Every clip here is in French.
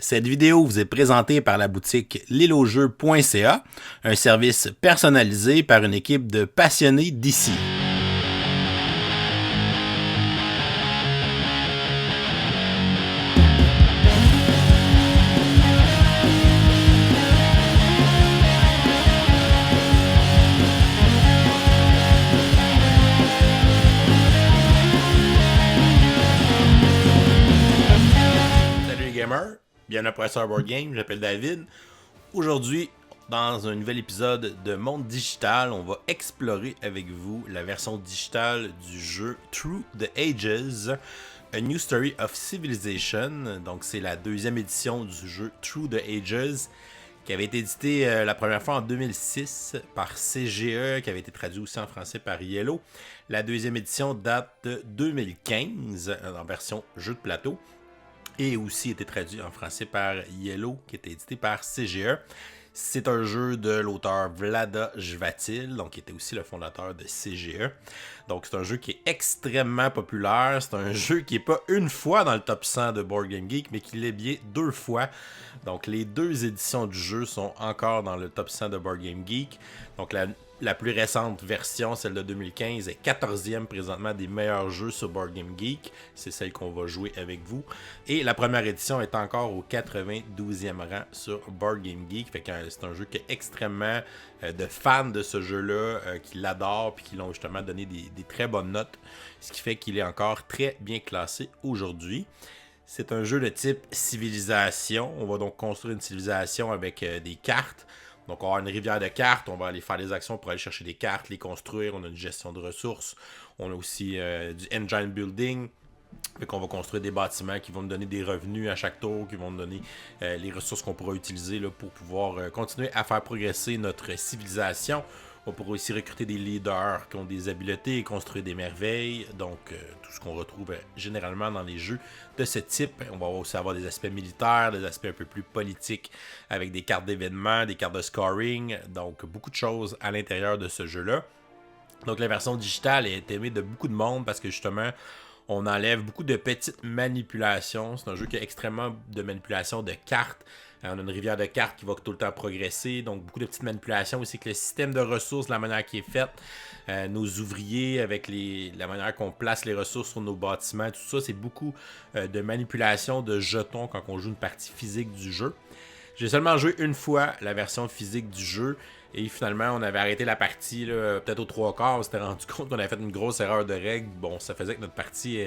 Cette vidéo vous est présentée par la boutique lilojeu.ca, un service personnalisé par une équipe de passionnés d'ici. Bienvenue à Professeur Board Game, je m'appelle David. Aujourd'hui, dans un nouvel épisode de Monde Digital, on va explorer avec vous la version digitale du jeu Through the Ages, A New Story of Civilization. Donc c'est la deuxième édition du jeu Through the Ages, qui avait été édité la première fois en 2006 par CGE, qui avait été traduit aussi en français par Yellow. La deuxième édition date de 2015 en version jeu de plateau. Et aussi été traduit en français par Yellow, qui était édité par CGE. C'est un jeu de l'auteur Vlaada Chvátil, donc qui était aussi le fondateur de CGE. Donc c'est un jeu qui est extrêmement populaire. C'est un jeu qui n'est pas une fois dans le top 100 de Board Game Geek, mais qui l'est bien deux fois. Donc les deux éditions du jeu sont encore dans le top 100 de Board Game Geek. Donc la plus récente version, celle de 2015, est 14e présentement des meilleurs jeux sur Board Game Geek. C'est celle qu'on va jouer avec vous. Et la première édition est encore au 92e rang sur Board Game Geek. Fait que c'est un jeu qui est extrêmement de fans de ce jeu-là, qui l'adorent et qui l'ont justement donné des très bonnes notes. Ce qui fait qu'il est encore très bien classé aujourd'hui. C'est un jeu de type civilisation. On va donc construire une civilisation avec des cartes. Donc, on va avoir une rivière de cartes, on va aller faire des actions pour aller chercher des cartes, les construire, on a une gestion de ressources, on a aussi du engine building, fait qu'on va construire des bâtiments qui vont nous donner des revenus à chaque tour, qui vont nous donner les ressources qu'on pourra utiliser là, pour pouvoir continuer à faire progresser notre civilisation. On pourra aussi recruter des leaders qui ont des habiletés et construire des merveilles. Donc, tout ce qu'on retrouve généralement dans les jeux de ce type. On va aussi avoir des aspects militaires, des aspects un peu plus politiques avec des cartes d'événements, des cartes de scoring. Donc, beaucoup de choses à l'intérieur de ce jeu-là. Donc, la version digitale est aimée de beaucoup de monde parce que justement, on enlève beaucoup de petites manipulations. C'est un jeu qui a extrêmement de manipulations de cartes. On a une rivière de cartes qui va tout le temps progresser. Donc, beaucoup de petites manipulations aussi avec le système de ressources, la manière qui est faite. Nos ouvriers, avec la manière qu'on place les ressources sur nos bâtiments. Tout ça, c'est beaucoup de manipulations de jetons quand on joue une partie physique du jeu. J'ai seulement joué une fois la version physique du jeu. Et finalement, on avait arrêté la partie là, peut-être aux 3/4. On s'était rendu compte qu'on avait fait une grosse erreur de règle. Bon, ça faisait que notre partie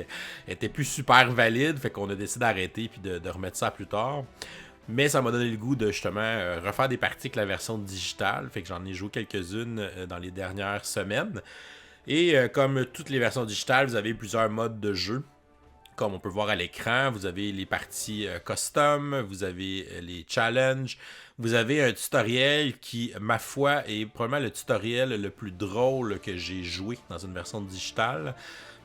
était plus super valide. Fait qu'on a décidé d'arrêter et de remettre ça plus tard. Mais ça m'a donné le goût de justement refaire des parties avec la version digitale. Fait que j'en ai joué quelques-unes dans les dernières semaines. Et comme toutes les versions digitales, vous avez plusieurs modes de jeu. Comme on peut voir à l'écran, vous avez les parties custom, vous avez les challenges, vous avez un tutoriel qui, ma foi, est probablement le tutoriel le plus drôle que j'ai joué dans une version digitale.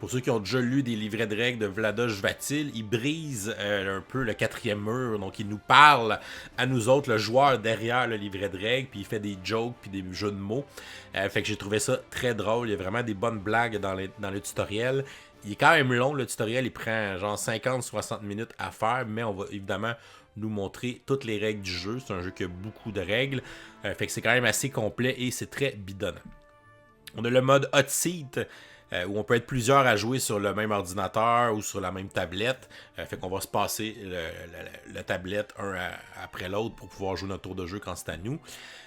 Pour ceux qui ont déjà lu des livrets de règles de Vlaada Chvátil, il brise un peu le quatrième mur. Donc, il nous parle à nous autres, le joueur derrière le livret de règles, puis il fait des jokes, puis des jeux de mots. Fait que j'ai trouvé ça très drôle. Il y a vraiment des bonnes blagues dans le tutoriel. Il est quand même long, le tutoriel. Il prend genre 50-60 minutes à faire, mais on va évidemment nous montrer toutes les règles du jeu. C'est un jeu qui a beaucoup de règles. Fait que c'est quand même assez complet et c'est très bidonnant. On a le mode Hot Seat, où on peut être plusieurs à jouer sur le même ordinateur ou sur la même tablette. Fait qu'on va se passer la tablette un après l'autre pour pouvoir jouer notre tour de jeu quand c'est à nous.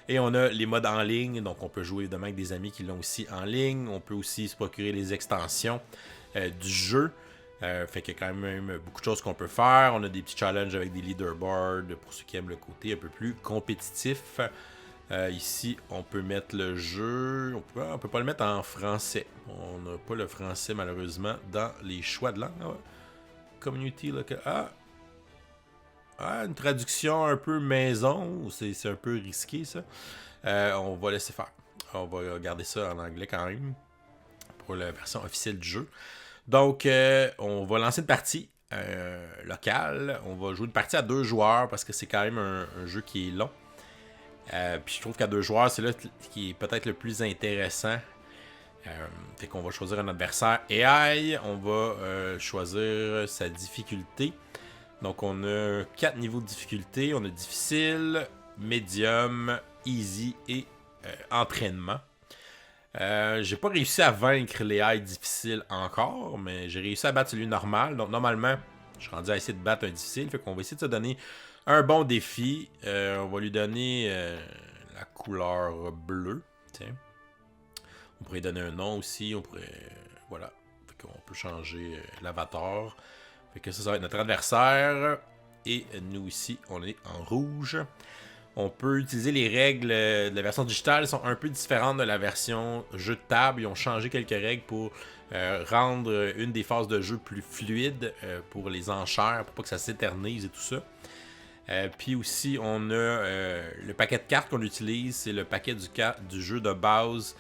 Et on a les modes en ligne, donc on peut jouer évidemment avec des amis qui l'ont aussi en ligne. On peut aussi se procurer les extensions du jeu. Fait qu'il y a quand même beaucoup de choses qu'on peut faire. On a des petits challenges avec des leaderboards pour ceux qui aiment le côté un peu plus compétitif. Ici, on peut mettre le jeu. On peut pas le mettre en français. On n'a pas le français, malheureusement, dans les choix de langue. Community local. Une traduction un peu maison. C'est un peu risqué, ça. On va laisser faire. On va garder ça en anglais quand même pour la version officielle du jeu. Donc, on va lancer une partie locale. On va jouer une partie à 2 joueurs parce que c'est quand même un jeu qui est long. Puis je trouve qu'à 2 joueurs, c'est là qui est peut-être le plus intéressant. Fait qu'on va choisir un adversaire AI. On va choisir sa difficulté. Donc on a 4 niveaux de difficulté. On a difficile, médium, easy et entraînement. J'ai pas réussi à vaincre les high difficiles encore, mais j'ai réussi à battre celui normal. Donc normalement, je suis rendu à essayer de battre un difficile. Fait qu'on va essayer de se donner un bon défi. On va lui donner la couleur bleue. Tiens. On pourrait donner un nom aussi. On pourrait. Voilà. Fait qu'on peut changer l'avatar. Fait que ça va être notre adversaire. Et nous ici, on est en rouge. On peut utiliser les règles de la version digitale. Elles sont un peu différentes de la version jeu de table. Ils ont changé quelques règles pour rendre une des phases de jeu plus fluide pour les enchères, pour pas que ça s'éternise et tout ça. Puis aussi, on a le paquet de cartes qu'on utilise. C'est le paquet du jeu de base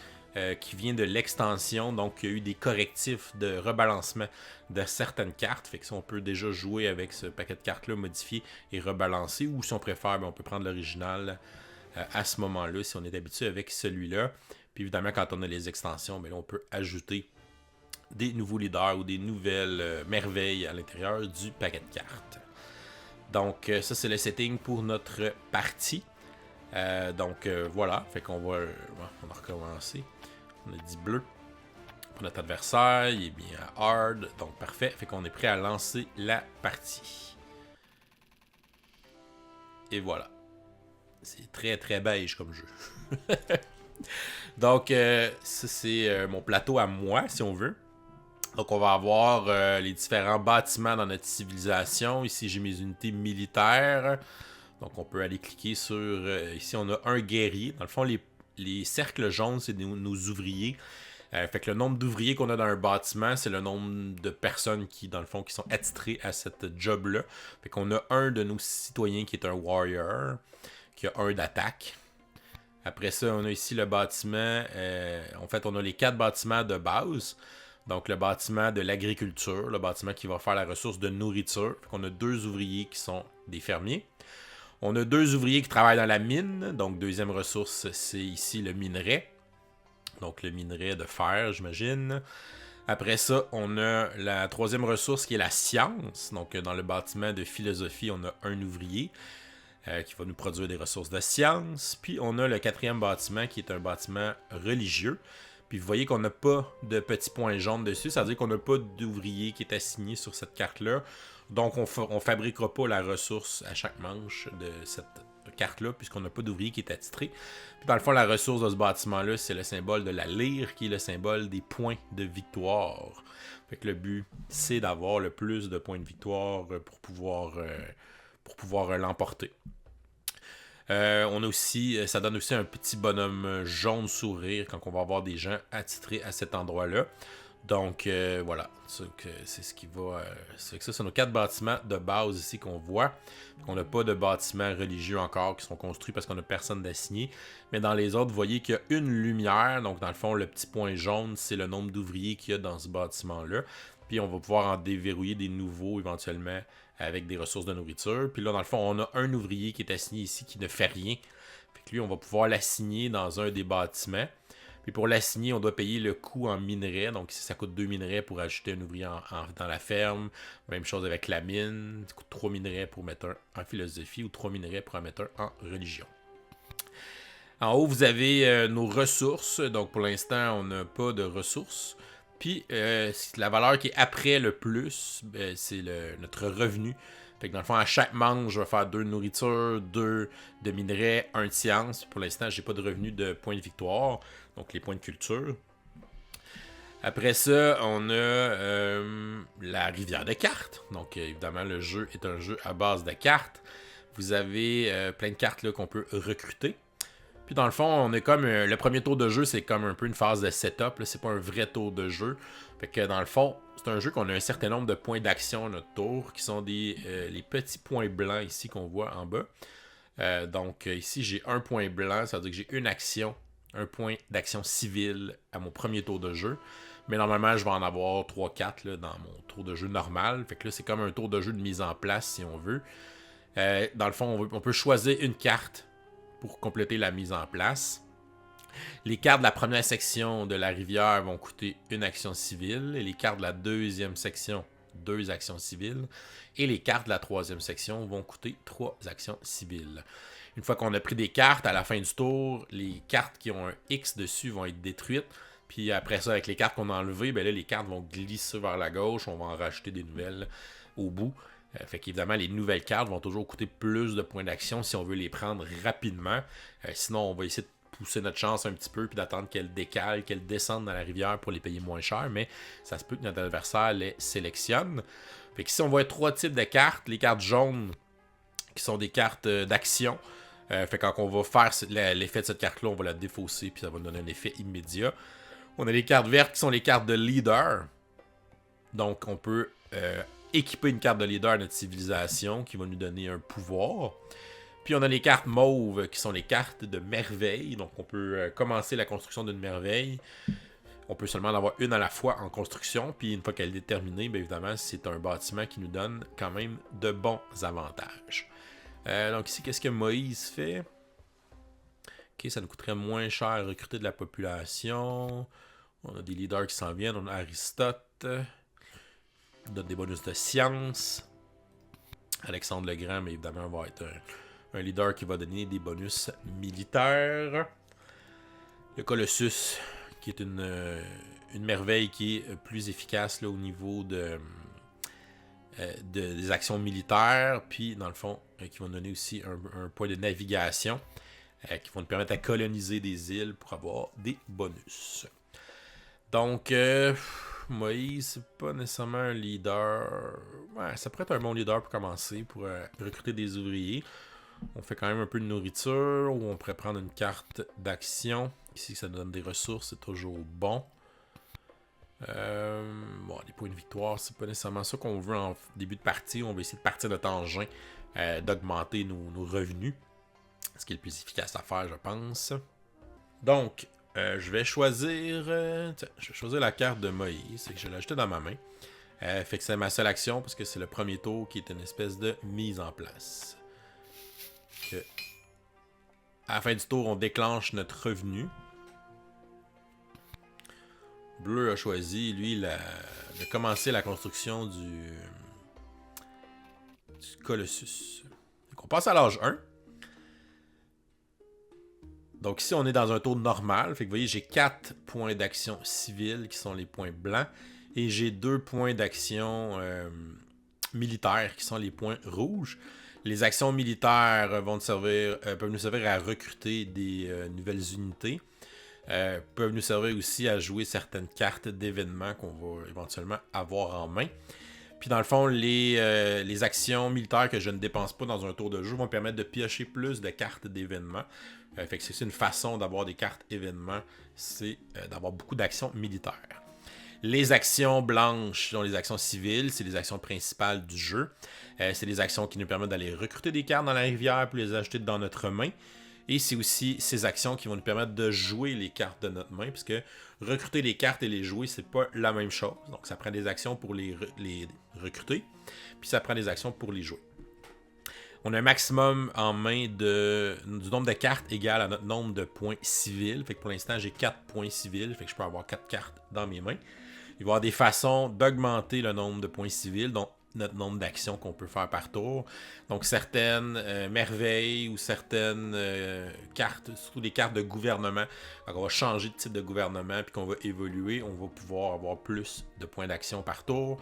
qui vient de l'extension. Donc, il y a eu des correctifs de rebalancement de certaines cartes. Fait que si on peut déjà jouer avec ce paquet de cartes-là, modifier et rebalancer. Ou si on préfère, on peut prendre l'original à ce moment-là, si on est habitué avec celui-là. Puis évidemment, quand on a les extensions, là, on peut ajouter des nouveaux leaders ou des nouvelles merveilles à l'intérieur du paquet de cartes. Donc, ça, c'est le setting pour notre partie. Voilà. Fait qu'on va... on a recommencé. On a dit bleu pour notre adversaire. Il est bien à hard. Donc, parfait. Fait qu'on est prêt à lancer la partie. Et voilà. C'est très, très beige comme jeu. Donc, ça, c'est mon plateau à moi, si on veut. Donc, on va avoir les différents bâtiments dans notre civilisation. Ici, j'ai mes unités militaires. Donc, on peut aller cliquer sur... ici, on a un guerrier. Dans le fond, les cercles jaunes, c'est nos ouvriers. Fait que le nombre d'ouvriers qu'on a dans un bâtiment, c'est le nombre de personnes qui, dans le fond, qui sont attitrées à cette job-là. Fait qu'on a un de nos citoyens qui est un warrior, qui a un d'attaque. Après ça, on a ici le bâtiment... en fait, on a les 4 bâtiments de base. Donc, le bâtiment de l'agriculture, le bâtiment qui va faire la ressource de nourriture. Fait qu'on a 2 ouvriers qui sont des fermiers. On a 2 ouvriers qui travaillent dans la mine. Donc, deuxième ressource, c'est ici le minerai. Donc, le minerai de fer, j'imagine. Après ça, on a la 3e ressource qui est la science. Donc, dans le bâtiment de philosophie, on a un ouvrier qui va nous produire des ressources de science. Puis, on a le 4e bâtiment qui est un bâtiment religieux. Puis vous voyez qu'on n'a pas de petits points jaunes dessus, ça veut dire qu'on n'a pas d'ouvrier qui est assigné sur cette carte-là. Donc on ne fabriquera pas la ressource à chaque manche de cette carte-là, puisqu'on n'a pas d'ouvrier qui est attitré. Puis dans le fond, la ressource de ce bâtiment-là, c'est le symbole de la lyre, qui est le symbole des points de victoire. Fait que le but, c'est d'avoir le plus de points de victoire pour pouvoir l'emporter. On a aussi, ça donne aussi un petit bonhomme jaune sourire quand on va avoir des gens attitrés à cet endroit-là. Donc voilà, c'est ce qui va. C'est que ça, c'est nos 4 bâtiments de base ici qu'on voit. On n'a pas de bâtiments religieux encore qui sont construits parce qu'on n'a personne d'assigné. Mais dans les autres, vous voyez qu'il y a une lumière. Donc dans le fond, le petit point jaune, c'est le nombre d'ouvriers qu'il y a dans ce bâtiment-là. Puis on va pouvoir en déverrouiller des nouveaux éventuellement avec des ressources de nourriture. Puis là, dans le fond, on a un ouvrier qui est assigné ici qui ne fait rien. Fait que lui, on va pouvoir l'assigner dans un des bâtiments. Puis pour l'assigner, on doit payer le coût en minerais. Donc ici, ça coûte 2 minerais pour ajouter un ouvrier dans la ferme. Même chose avec la mine. Ça coûte 3 minerais pour mettre un en philosophie ou 3 minerais pour en mettre un en religion. En haut, vous avez nos ressources. Donc pour l'instant, on n'a pas de ressources. Puis, la valeur qui est après le plus, c'est notre revenu. Fait que dans le fond, à chaque manche, je vais faire 2 de nourriture, 2 de minerais, 1 de science. Pour l'instant, j'ai pas de revenu de points de victoire, donc les points de culture. Après ça, on a la rivière de cartes. Donc, évidemment, le jeu est un jeu à base de cartes. Vous avez plein de cartes là, qu'on peut recruter. Puis dans le fond, on est comme le premier tour de jeu, c'est comme un peu une phase de setup. Là, c'est pas un vrai tour de jeu. Fait que dans le fond, c'est un jeu qu'on a un certain nombre de points d'action à notre tour, qui sont les petits points blancs ici qu'on voit en bas. Donc ici, j'ai un point blanc, ça veut dire que j'ai une action, un point d'action civile à mon premier tour de jeu. Mais normalement, je vais en avoir 3-4 là, dans mon tour de jeu normal. Fait que là, c'est comme un tour de jeu de mise en place, si on veut. Dans le fond, on peut choisir une carte pour compléter la mise en place. Les cartes de la première section de la rivière vont coûter une action civile et les cartes de la deuxième section 2 actions civiles. Et les cartes de la 3e section vont coûter 3 actions civiles. Une fois qu'on a pris des cartes, à la fin du tour, les cartes qui ont un X dessus vont être détruites. Puis après ça, avec les cartes qu'on a enlevées, ben là, les cartes vont glisser vers la gauche. On va en rajouter des nouvelles au bout. Fait qu'évidemment, les nouvelles cartes vont toujours coûter plus de points d'action si on veut les prendre rapidement. Sinon, on va essayer de pousser notre chance un petit peu puis d'attendre qu'elles décalent, qu'elles descendent dans la rivière pour les payer moins cher. Mais ça se peut que notre adversaire les sélectionne. Fait que ici, on voit 3 types de cartes. Les cartes jaunes, qui sont des cartes d'action. Fait quand on va faire l'effet de cette carte-là, on va la défausser puis ça va nous donner un effet immédiat. On a les cartes vertes qui sont les cartes de leader. Donc, on peut équiper une carte de leader à notre civilisation qui va nous donner un pouvoir. Puis, on a les cartes mauves qui sont les cartes de merveille. Donc, on peut commencer la construction d'une merveille. On peut seulement en avoir une à la fois en construction. Puis, une fois qu'elle est terminée, bien évidemment, c'est un bâtiment qui nous donne quand même de bons avantages. Donc, ici, qu'est-ce que Moïse fait? Ok, ça nous coûterait moins cher à recruter de la population. On a des leaders qui s'en viennent. On a Aristote. On donne des bonus de science. Alexandre le Grand, mais évidemment, va être un leader qui va donner des bonus militaires. Le Colossus, qui est une merveille qui est plus efficace là, au niveau des actions militaires. Puis, dans le fond, qui va nous donner aussi un point de navigation. Qui vont nous permettre de coloniser des îles pour avoir des bonus. Donc, Moïse, c'est pas nécessairement un leader. Ouais, ça pourrait être un bon leader pour commencer, pour recruter des ouvriers. On fait quand même un peu de nourriture, ou on pourrait prendre une carte d'action. Ici, ça nous donne des ressources, c'est toujours bon. Bon, les points de victoire, c'est pas nécessairement ça qu'on veut en début de partie. On va essayer de partir notre engin, d'augmenter nos revenus. Ce qui est le plus efficace à faire, je pense. Donc, je vais choisir la carte de Moïse. C'est que je vais l'ajouter dans ma main. Fait que c'est ma seule action parce que c'est le premier tour qui est une espèce de mise en place. Que, à la fin du tour, on déclenche notre revenu. Bleu a choisi, lui, de commencer la construction du Colossus. Donc, on passe à l'âge 1. Donc ici, on est dans un tour normal. Fait que vous voyez, j'ai 4 points d'action civile qui sont les points blancs. Et j'ai 2 points d'action militaires qui sont les points rouges. Les actions militaires peuvent nous servir à recruter des nouvelles unités. Peuvent nous servir aussi à jouer certaines cartes d'événements qu'on va éventuellement avoir en main. Puis dans le fond, les actions militaires que je ne dépense pas dans un tour de jeu vont me permettre de piocher plus de cartes d'événements. Fait que c'est une façon d'avoir des cartes événements, c'est d'avoir beaucoup d'actions militaires. Les actions blanches sont les actions civiles, c'est les actions principales du jeu. C'est les actions qui nous permettent d'aller recruter des cartes dans la rivière pour les ajouter dans notre main. Et c'est aussi ces actions qui vont nous permettre de jouer les cartes de notre main, puisque recruter les cartes et les jouer, c'est pas la même chose. Donc ça prend des actions pour les recruter, puis ça prend des actions pour les jouer. On a un maximum en main du nombre de cartes égal à notre nombre de points civils. Fait que pour l'instant, j'ai 4 points civils. Fait que je peux avoir 4 cartes dans mes mains. Il va y avoir des façons d'augmenter le nombre de points civils, donc notre nombre d'actions qu'on peut faire par tour. Donc certaines merveilles ou certaines cartes, surtout des cartes de gouvernement. Donc on va changer de type de gouvernement puis qu'on va évoluer. On va pouvoir avoir plus de points d'action par tour.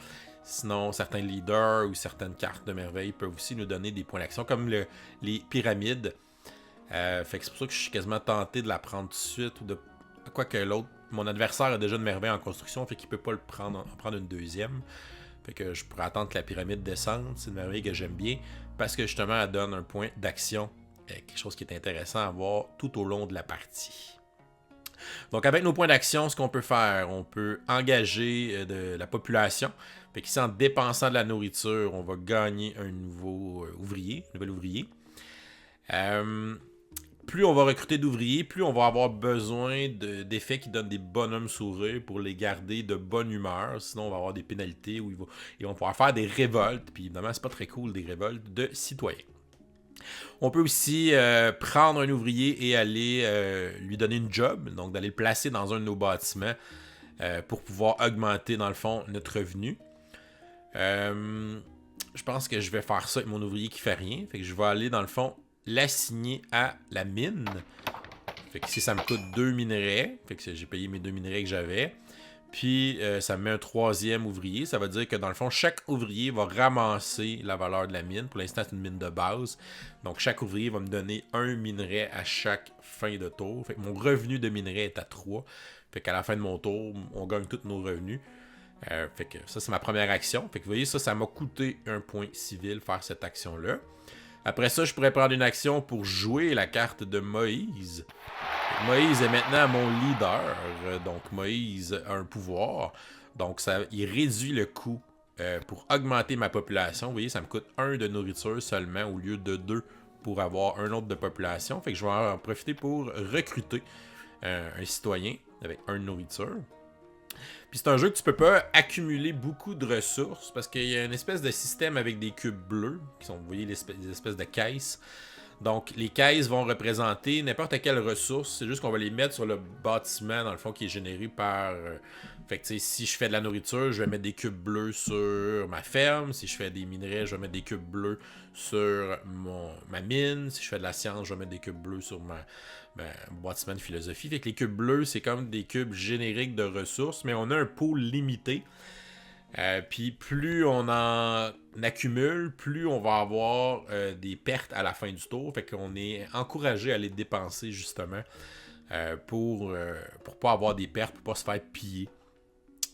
Sinon, certains leaders ou certaines cartes de merveille peuvent aussi nous donner des points d'action, comme les pyramides. Fait que c'est pour ça que je suis quasiment tenté de la prendre tout de suite. Ou de quoique l'autre, mon adversaire a déjà une merveille en construction, fait qu'il peut pas en prendre une deuxième. Fait que je pourrais attendre que la pyramide descende. C'est une merveille que j'aime bien, parce que justement, elle donne un point d'action. Quelque chose qui est intéressant à voir tout au long de la partie. Donc avec nos points d'action, ce qu'on peut faire, on peut engager de la population. Fait qu'ici, en dépensant de la nourriture, on va gagner un nouvel ouvrier. Plus on va recruter d'ouvriers, plus on va avoir besoin d'effets qui donnent des bonhommes sourires pour les garder de bonne humeur. Sinon, on va avoir des pénalités où ils vont pouvoir faire des révoltes. Puis évidemment, c'est pas très cool, des révoltes de citoyens. On peut aussi prendre un ouvrier et aller lui donner une job, donc d'aller le placer dans un de nos bâtiments pour pouvoir augmenter, dans le fond, notre revenu. Je pense que je vais faire ça avec mon ouvrier qui fait rien. Fait que je vais aller, dans le fond, l'assigner à la mine. Fait que si ça me coûte 2 minerais, fait que j'ai payé mes 2 minerais que j'avais. Puis ça me met un 3e ouvrier. Ça veut dire que dans le fond, chaque ouvrier va ramasser la valeur de la mine. Pour l'instant, c'est une mine de base. Donc chaque ouvrier va me donner un minerai à chaque fin de tour. Fait que mon revenu de minerai est à 3. Fait qu'à la fin de mon tour, on gagne tous nos revenus. Fait que ça, c'est ma première action. Fait que vous voyez, ça m'a coûté un point civil faire cette action-là. Après ça, je pourrais prendre une action pour jouer la carte de Moïse. Moïse est maintenant mon leader. Donc Moïse a un pouvoir. Donc il réduit le coût pour augmenter ma population. Vous voyez, ça me coûte 1 de nourriture seulement au lieu de 2 pour avoir un autre de population. Fait que je vais en profiter pour recruter un citoyen avec 1 de nourriture. Puis c'est un jeu que tu peux pas accumuler beaucoup de ressources parce qu'il y a une espèce de système avec des cubes bleus qui sont, vous voyez, des espèces de caisses. Donc les caisses vont représenter n'importe quelle ressource. C'est juste qu'on va les mettre sur le bâtiment dans le fond qui est généré par... Fait que si je fais de la nourriture, je vais mettre des cubes bleus sur ma ferme. Si je fais des minerais, je vais mettre des cubes bleus sur ma mine. Si je fais de la science, je vais mettre des cubes bleus sur mon bâtiment de philosophie. Fait que les cubes bleus, c'est comme des cubes génériques de ressources, mais on a un pool limité. Puis plus on en accumule, plus on va avoir des pertes à la fin du tour. Fait qu'on est encouragé à les dépenser justement pour pas avoir des pertes, pour pas se faire piller.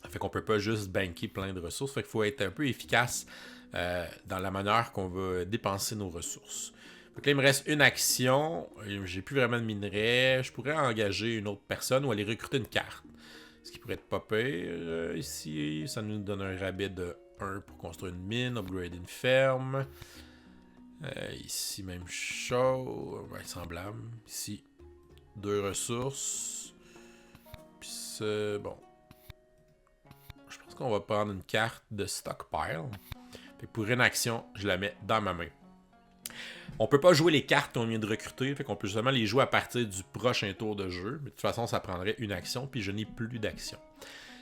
Fait qu'on peut pas juste banker plein de ressources. Fait qu'il faut être un peu efficace dans la manière qu'on va dépenser nos ressources. Donc là, il me reste une action. J'ai plus vraiment de minerais. Je pourrais engager une autre personne ou aller recruter une carte. Ce qui pourrait être pas pire. Ici, ça nous donne un rabais de 1 pour construire une mine, upgrade une ferme. Ici, même chose. Ouais, semblable. Ici, 2 ressources. Puis c'est bon. Je pense qu'on va prendre une carte de stockpile. Fait que pour une action, je la mets dans ma main. On peut pas jouer les cartes qu'on vient de recruter, fait qu'on peut seulement les jouer à partir du prochain tour de jeu. Mais de toute façon, ça prendrait une action, puis je n'ai plus d'action.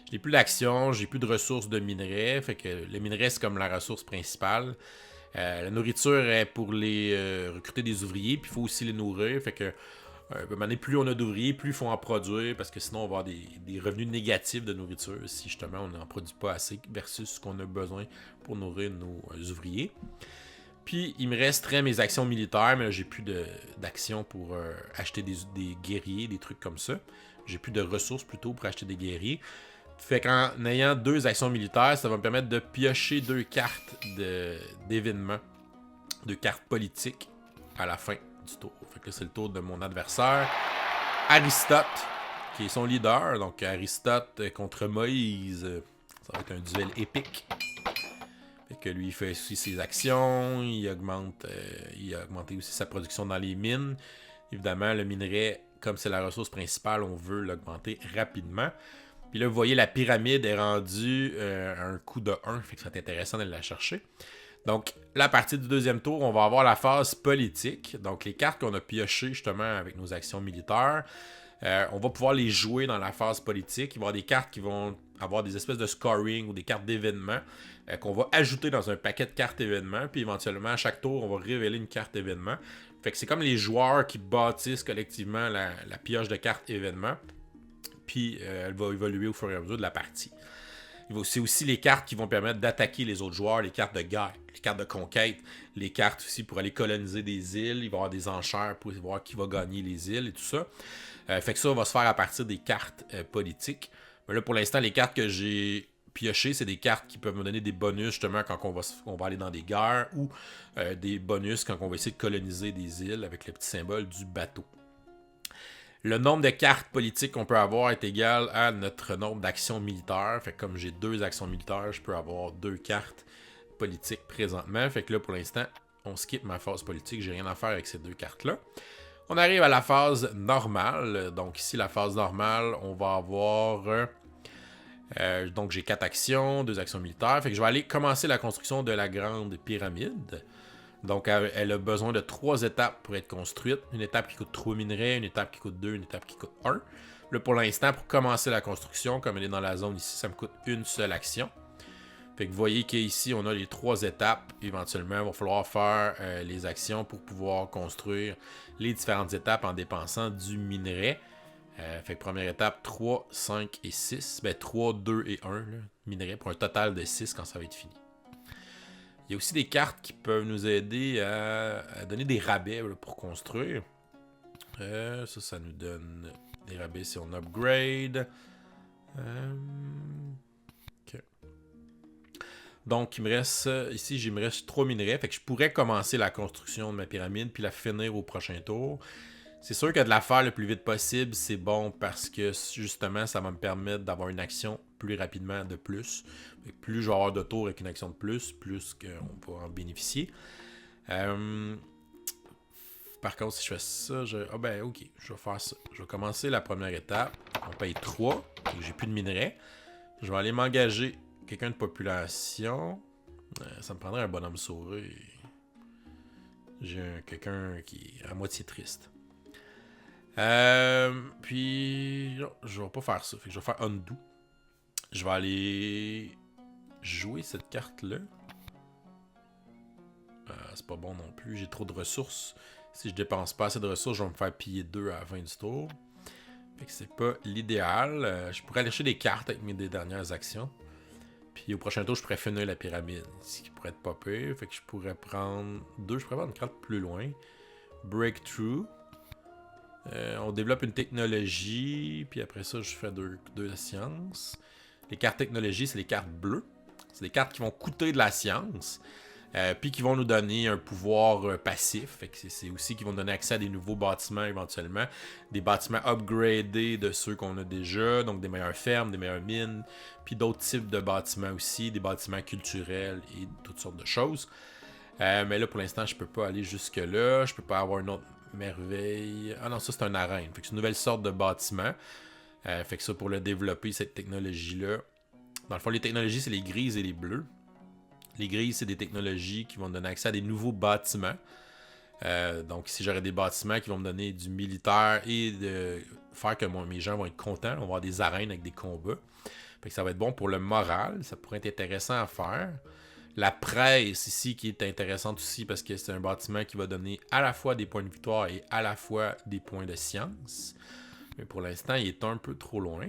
Je n'ai plus d'action, j'ai plus de ressources de minerais, fait que le minerai, c'est comme la ressource principale. La nourriture est pour les recruter des ouvriers, puis il faut aussi les nourrir, fait que plus on a d'ouvriers, plus il faut en produire, parce que sinon on va avoir des revenus négatifs de nourriture si justement on n'en produit pas assez versus ce qu'on a besoin pour nourrir nos ouvriers. Puis il me resterait mes actions militaires, mais là, j'ai plus d'actions pour acheter des guerriers, des trucs comme ça. J'ai plus de ressources plutôt pour acheter des guerriers. Fait qu'en ayant 2 actions militaires, ça va me permettre de piocher 2 cartes d'événements, 2 cartes politiques à la fin du tour. Fait que là, c'est le tour de mon adversaire, Aristote, qui est son leader. Donc Aristote contre Moïse, ça va être un duel épique. Fait que lui, il fait aussi ses actions, il a augmenté aussi sa production dans les mines. Évidemment, le minerai, comme c'est la ressource principale, on veut l'augmenter rapidement. Puis là, vous voyez, la pyramide est rendue à un coût de 1, fait que ça va être intéressant d'aller la chercher. Donc, là, à partir du 2e tour, on va avoir la phase politique. Donc, les cartes qu'on a piochées justement avec nos actions militaires, on va pouvoir les jouer dans la phase politique. Il va y avoir des cartes qui vont avoir des espèces de scoring ou des cartes d'événements qu'on va ajouter dans un paquet de cartes événements. Puis éventuellement, à chaque tour, on va révéler une carte événement. Fait que c'est comme les joueurs qui bâtissent collectivement la pioche de cartes événements. Puis elle va évoluer au fur et à mesure de la partie. C'est aussi les cartes qui vont permettre d'attaquer les autres joueurs, les cartes de guerre, les cartes de conquête, les cartes aussi pour aller coloniser des îles. Il va y avoir des enchères pour voir qui va gagner les îles et tout ça. Fait que ça va se faire à partir des cartes politiques. Mais là, pour l'instant, les cartes que j'ai piochées, c'est des cartes qui peuvent me donner des bonus justement quand on va aller dans des guerres ou des bonus quand on va essayer de coloniser des îles avec le petit symbole du bateau. Le nombre de cartes politiques qu'on peut avoir est égal à notre nombre d'actions militaires. Fait que comme j'ai 2 actions militaires, je peux avoir 2 cartes politiques présentement. Fait que là, pour l'instant, on skip ma phase politique. J'ai rien à faire avec ces 2 cartes-là. On arrive à la phase normale. Donc ici, la phase normale, on va avoir... donc j'ai 4 actions, 2 actions militaires. Fait que je vais aller commencer la construction de la grande pyramide. Donc, elle a besoin de 3 étapes pour être construite. Une étape qui coûte 3 minerais, une étape qui coûte 2, une étape qui coûte 1. Là, pour l'instant, pour commencer la construction, comme elle est dans la zone ici, ça me coûte une seule action. Fait que vous voyez qu'ici, on a les 3 étapes. Éventuellement, il va falloir faire les actions pour pouvoir construire les différentes étapes en dépensant du minerai. Fait que première étape, 3, 5 et 6. Ben 3, 2 et 1, là, minerai, pour un total de 6 quand ça va être fini. Il y a aussi des cartes qui peuvent nous aider à donner des rabais là, pour construire. Ça nous donne des rabais si on upgrade. OK. Donc, il me reste ici, il me reste 3 minerais. Fait que je pourrais commencer la construction de ma pyramide puis la finir au prochain tour. C'est sûr que de la faire le plus vite possible, c'est bon parce que justement, ça va me permettre d'avoir une action plus rapidement de plus. Fait que plus je vais avoir de tours avec une action de plus qu'on va en bénéficier. Par contre, si je fais ça, ok, je vais faire ça. Je vais commencer la première étape. On paye 3, j'ai plus de minerais. Je vais aller m'engager quelqu'un de population. Ça me prendrait un bonhomme souris. J'ai quelqu'un qui est à moitié triste. Puis, non, je vais pas faire ça. Fait que je vais faire undo. Je vais aller jouer cette carte-là. C'est pas bon non plus. J'ai trop de ressources. Si je dépense pas assez de ressources, je vais me faire piller 2 à la fin du tour. Fait que c'est pas l'idéal. Je pourrais aller chercher des cartes avec mes dernières actions. Puis au prochain tour, je pourrais finir la pyramide. Ce qui pourrait être pas pire. Fait que je pourrais prendre 2. Je pourrais prendre une carte plus loin. Breakthrough. On développe une technologie. Puis après ça, je fais 2 sciences. Les cartes technologie, c'est les cartes bleues. C'est des cartes qui vont coûter de la science. Puis qui vont nous donner un pouvoir passif. Fait que c'est aussi qui vont donner accès à des nouveaux bâtiments éventuellement. Des bâtiments upgradés de ceux qu'on a déjà. Donc des meilleures fermes, des meilleures mines. Puis d'autres types de bâtiments aussi. Des bâtiments culturels et toutes sortes de choses. Mais là pour l'instant je peux pas aller jusque là. Je peux pas avoir une autre merveille. Ah non, ça c'est un arène. Fait que c'est une nouvelle sorte de bâtiment. Fait que ça pour le développer, cette technologie-là. Dans le fond, les technologies, c'est les grises et les bleues. Les grises, c'est des technologies qui vont me donner accès à des nouveaux bâtiments. Donc ici, j'aurai des bâtiments qui vont me donner du militaire et de faire que mes gens vont être contents. On va avoir des arènes avec des combats. Fait que ça va être bon pour le moral. Ça pourrait être intéressant à faire. La presse ici qui est intéressante aussi parce que c'est un bâtiment qui va donner à la fois des points de victoire et à la fois des points de science. Mais pour l'instant, il est un peu trop loin.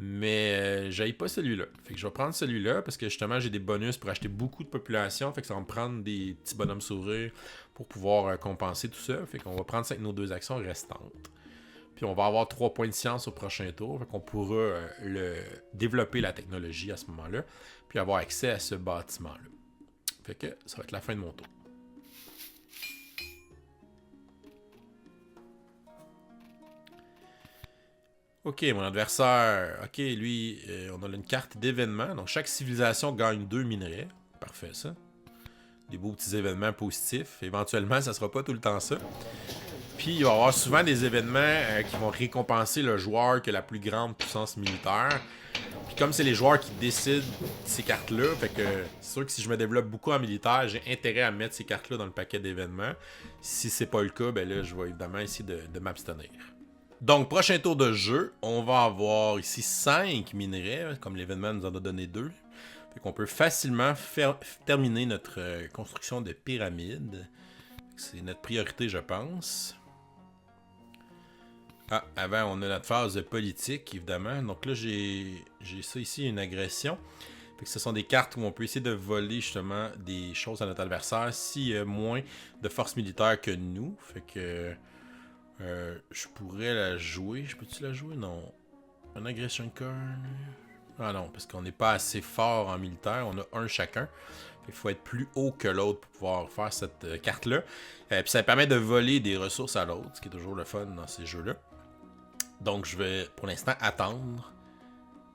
Mais j'aille pas celui-là. Fait que je vais prendre celui-là parce que justement j'ai des bonus pour acheter beaucoup de population. Fait que ça va me prendre des petits bonhommes sourires pour pouvoir compenser tout ça. Fait qu'on va prendre ça avec nos 2 actions restantes. Puis on va avoir 3 points de science au prochain tour. Fait qu'on pourra développer la technologie à ce moment-là. Puis avoir accès à ce bâtiment-là. Fait que ça va être la fin de mon tour. Ok, mon adversaire. Ok, lui, on a une carte d'événement. Donc, chaque civilisation gagne 2 minerais. Parfait, ça. Des beaux petits événements positifs. Éventuellement, ça sera pas tout le temps ça. Puis, il va y avoir souvent des événements qui vont récompenser le joueur qui a la plus grande puissance militaire. Puis, comme c'est les joueurs qui décident ces cartes-là, fait que c'est sûr que si je me développe beaucoup en militaire, j'ai intérêt à mettre ces cartes-là dans le paquet d'événements. Si c'est pas le cas, ben là, je vais évidemment essayer de m'abstenir. Donc, prochain tour de jeu, on va avoir ici 5 minerais, comme l'événement nous en a donné 2. Fait qu'on peut facilement terminer notre construction de pyramide. C'est notre priorité, je pense. Ah, avant, on a notre phase politique, évidemment. Donc là, j'ai ça ici, une agression. Fait que ce sont des cartes où on peut essayer de voler justement des choses à notre adversaire s'il y a moins de force militaire que nous. Fait que... je pourrais la jouer. Je peux-tu la jouer? Non. Un agression card. Ah non, parce qu'on n'est pas assez fort en militaire. On a un chacun. Il faut être plus haut que l'autre pour pouvoir faire cette carte-là. Puis ça permet de voler des ressources à l'autre, ce qui est toujours le fun dans ces jeux-là. Donc je vais pour l'instant attendre.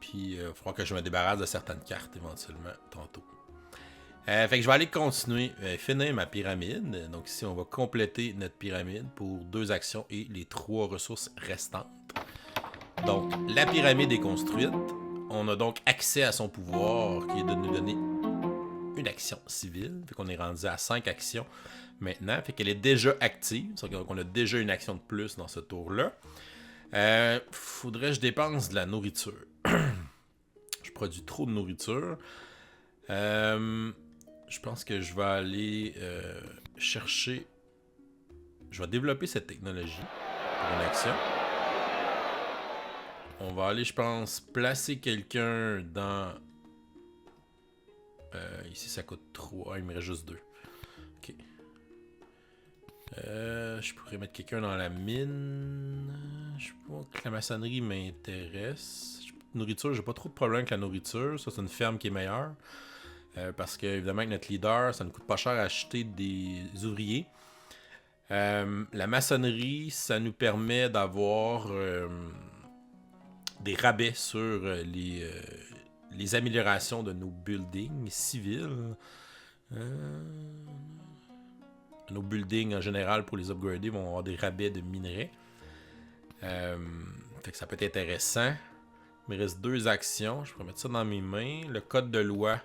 Puis il faudra que je me débarrasse de certaines cartes éventuellement tantôt. Fait que je vais aller continuer, finir ma pyramide. Donc ici, on va compléter notre pyramide pour 2 actions et les 3 ressources restantes. Donc, la pyramide est construite. On a donc accès à son pouvoir qui est de nous donner une action civile. Fait qu'on est rendu à 5 actions maintenant. Fait qu'elle est déjà active. Donc, on a déjà une action de plus dans ce tour-là. Faudrait que je dépense de la nourriture. Je produis trop de nourriture. Je pense que je vais aller chercher... Je vais développer cette technologie pour une action. On va aller, je pense, placer quelqu'un dans... ici, ça coûte 3. Ah, il me reste juste 2. Ok. Je pourrais mettre quelqu'un dans la mine. Je pense que la maçonnerie m'intéresse. Nourriture, j'ai pas trop de problème avec la nourriture. Ça, c'est une ferme qui est meilleure. Parce que, évidemment, avec notre leader, ça ne coûte pas cher à acheter des ouvriers. La maçonnerie, ça nous permet d'avoir des rabais sur les améliorations de nos buildings civils. Nos buildings en général pour les upgrader vont avoir des rabais de minerais. Fait que ça peut être intéressant. Il me reste 2 actions. Je pourrais mettre ça dans mes mains. Le code de loi,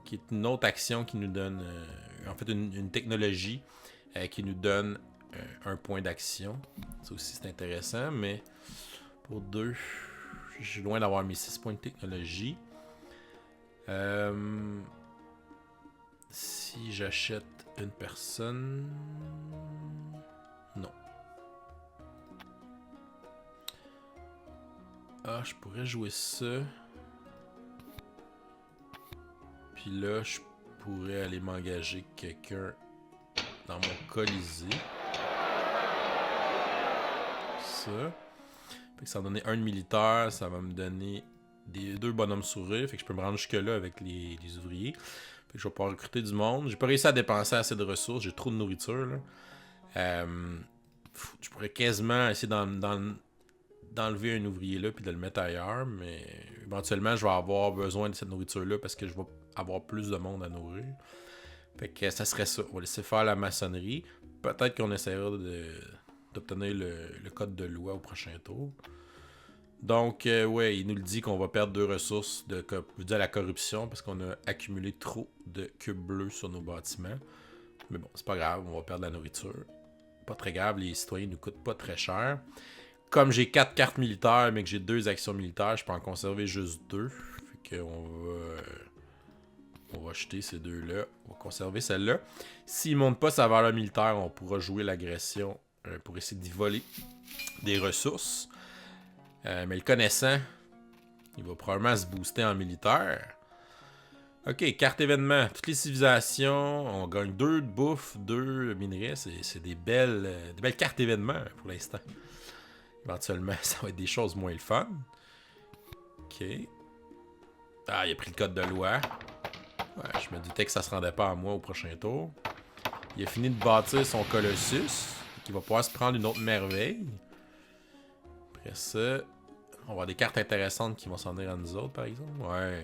qui est une autre action qui nous donne... en fait, une technologie qui nous donne un point d'action. Ça aussi, c'est intéressant, mais pour 2, je suis loin d'avoir mes 6 points de technologie. Si j'achète une personne... Non. Ah, je pourrais jouer ça. Puis là, je pourrais aller m'engager quelqu'un dans mon colisée. Ça. Fait que ça va donner un de militaire. Ça va me donner 2 bonhommes sourires. Fait que je peux me rendre jusque-là avec les ouvriers. Fait que je vais pouvoir recruter du monde. J'ai pas réussi à dépenser assez de ressources. J'ai trop de nourriture, là. Je pourrais quasiment essayer d'enlever un ouvrier là puis de le mettre ailleurs. Mais éventuellement, je vais avoir besoin de cette nourriture-là parce que je vais avoir plus de monde à nourrir. Fait que ça serait ça. On va laisser faire la maçonnerie. Peut-être qu'on essaiera d'obtenir le code de loi au prochain tour. Donc, ouais, il nous le dit qu'on va perdre 2 ressources dû à la corruption parce qu'on a accumulé trop de cubes bleus sur nos bâtiments. Mais bon, c'est pas grave, on va perdre la nourriture. Pas très grave, les citoyens nous coûtent pas très cher. Comme j'ai 4 cartes militaires, mais que j'ai 2 actions militaires, je peux en conserver juste 2. Fait qu'on va acheter ces 2-là. On va conserver celle-là. S'il ne monte pas sa valeur militaire, on pourra jouer l'agression pour essayer d'y voler des ressources. Mais le connaissant, il va probablement se booster en militaire. Ok, carte événement. Toutes les civilisations, on gagne 2 de bouffe, 2 minerais. C'est des belles cartes événements pour l'instant. Éventuellement, ça va être des choses moins le fun. Ok. Ah, il a pris le code de loi. Ouais, je me doutais que ça se rendait pas à moi au prochain tour. Il a fini de bâtir son Colossus. Qui va pouvoir se prendre une autre merveille. Après ça, on va avoir des cartes intéressantes qui vont s'en venir à nous autres, par exemple. Ouais.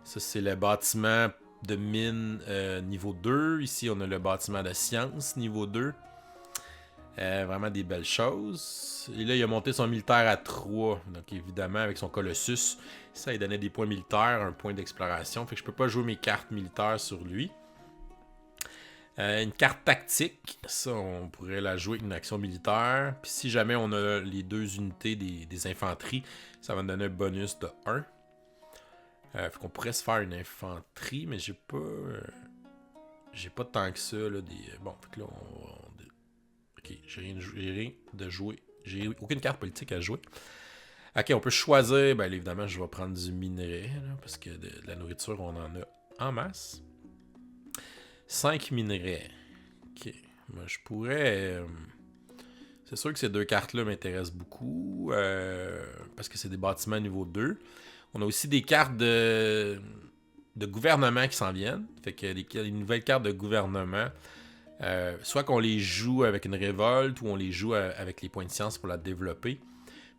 Ça, c'est le bâtiment de mine niveau 2. Ici, on a le bâtiment de science niveau 2. Vraiment des belles choses. Et là, il a monté son militaire à 3. Donc, évidemment, avec son Colossus, ça, il donnait des points militaires, un point d'exploration. Fait que je peux pas jouer mes cartes militaires sur lui. Une carte tactique, ça, on pourrait la jouer avec une action militaire. Puis si jamais on a les 2 unités des infanteries, ça va me donner un bonus de 1. Fait qu'on pourrait se faire une infanterie, mais j'ai pas tant que ça. Là, bon, fait que là, ok, j'ai rien de jouer. J'ai aucune carte politique à jouer. Ok, on peut choisir. Ben évidemment, je vais prendre du minerai, là, parce que de la nourriture, on en a en masse. 5 minerais. Ok. Moi, je pourrais... c'est sûr que ces 2 cartes-là m'intéressent beaucoup. Parce que c'est des bâtiments niveau 2. On a aussi des cartes de gouvernement qui s'en viennent. Fait que les nouvelles cartes de gouvernement, soit qu'on les joue avec une révolte ou on les joue avec les points de science pour la développer.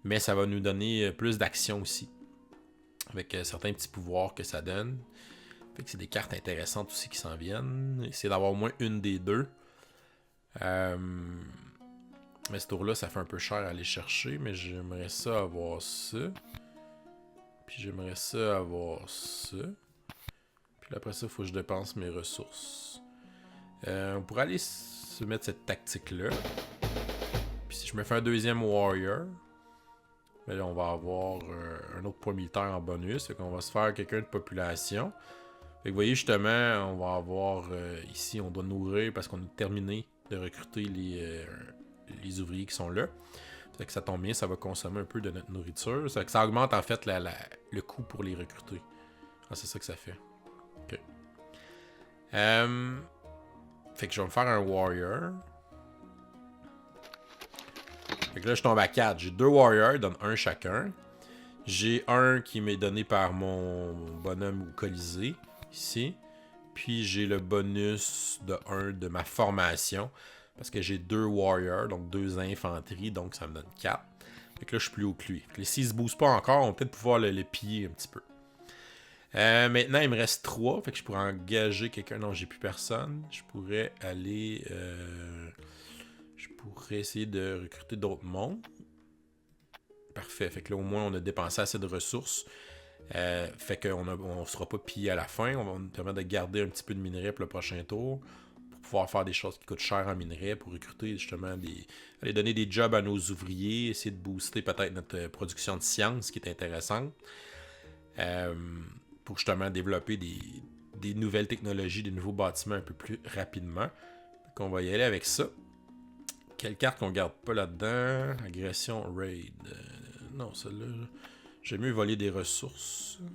Mais ça va nous donner plus d'action aussi. Avec certains petits pouvoirs que ça donne. Fait que c'est des cartes intéressantes aussi qui s'en viennent. Essayer d'avoir au moins une des 2. Mais ce tour-là, ça fait un peu cher à aller chercher. Mais j'aimerais ça avoir ça. Puis j'aimerais ça avoir ça. Puis après ça, il faut que je dépense mes ressources. On pourrait aller se mettre cette tactique-là. Puis si je me fais un 2e warrior, ben là, on va avoir un autre point militaire en bonus. Fait qu'on va se faire quelqu'un de population. Fait que vous voyez, justement, on va avoir ici, on doit nourrir parce qu'on a terminé de recruter les ouvriers qui sont là. Fait que ça tombe bien, ça va consommer un peu de notre nourriture. Ça fait que ça augmente en fait le coût pour les recruter. Ah, c'est ça que ça fait. Ok. Fait que je vais me faire un warrior. Fait que là, je tombe à 4. J'ai 2 warriors, donne un chacun. J'ai un qui m'est donné par mon bonhomme ou colisée, ici. Puis j'ai le bonus de 1 de ma formation. Parce que j'ai 2 warriors, donc 2 infanteries, donc ça me donne 4. Fait que là, je suis plus haut que lui. Fait que s'il se booste pas encore, on va peut-être pouvoir le piller un petit peu. Maintenant, il me reste 3. Fait que je pourrais engager quelqu'un. Non, j'ai plus personne. Je pourrais aller... je pourrais essayer de recruter d'autres mondes. Parfait. Fait que là, au moins, on a dépensé assez de ressources. Fait qu'on ne sera pas pillé à la fin. On va nous permettre de garder un petit peu de minerais pour le prochain tour. Pour pouvoir faire des choses qui coûtent cher en minerais. Pour recruter justement aller donner des jobs à nos ouvriers. Essayer de booster peut-être notre production de science qui est intéressante. Pour justement développer des nouvelles technologies, des nouveaux bâtiments un peu plus rapidement. Donc on va y aller avec ça. Quelle carte qu'on garde pas là-dedans? Agression, raid. Non, celle-là, j'aime mieux voler des ressources. De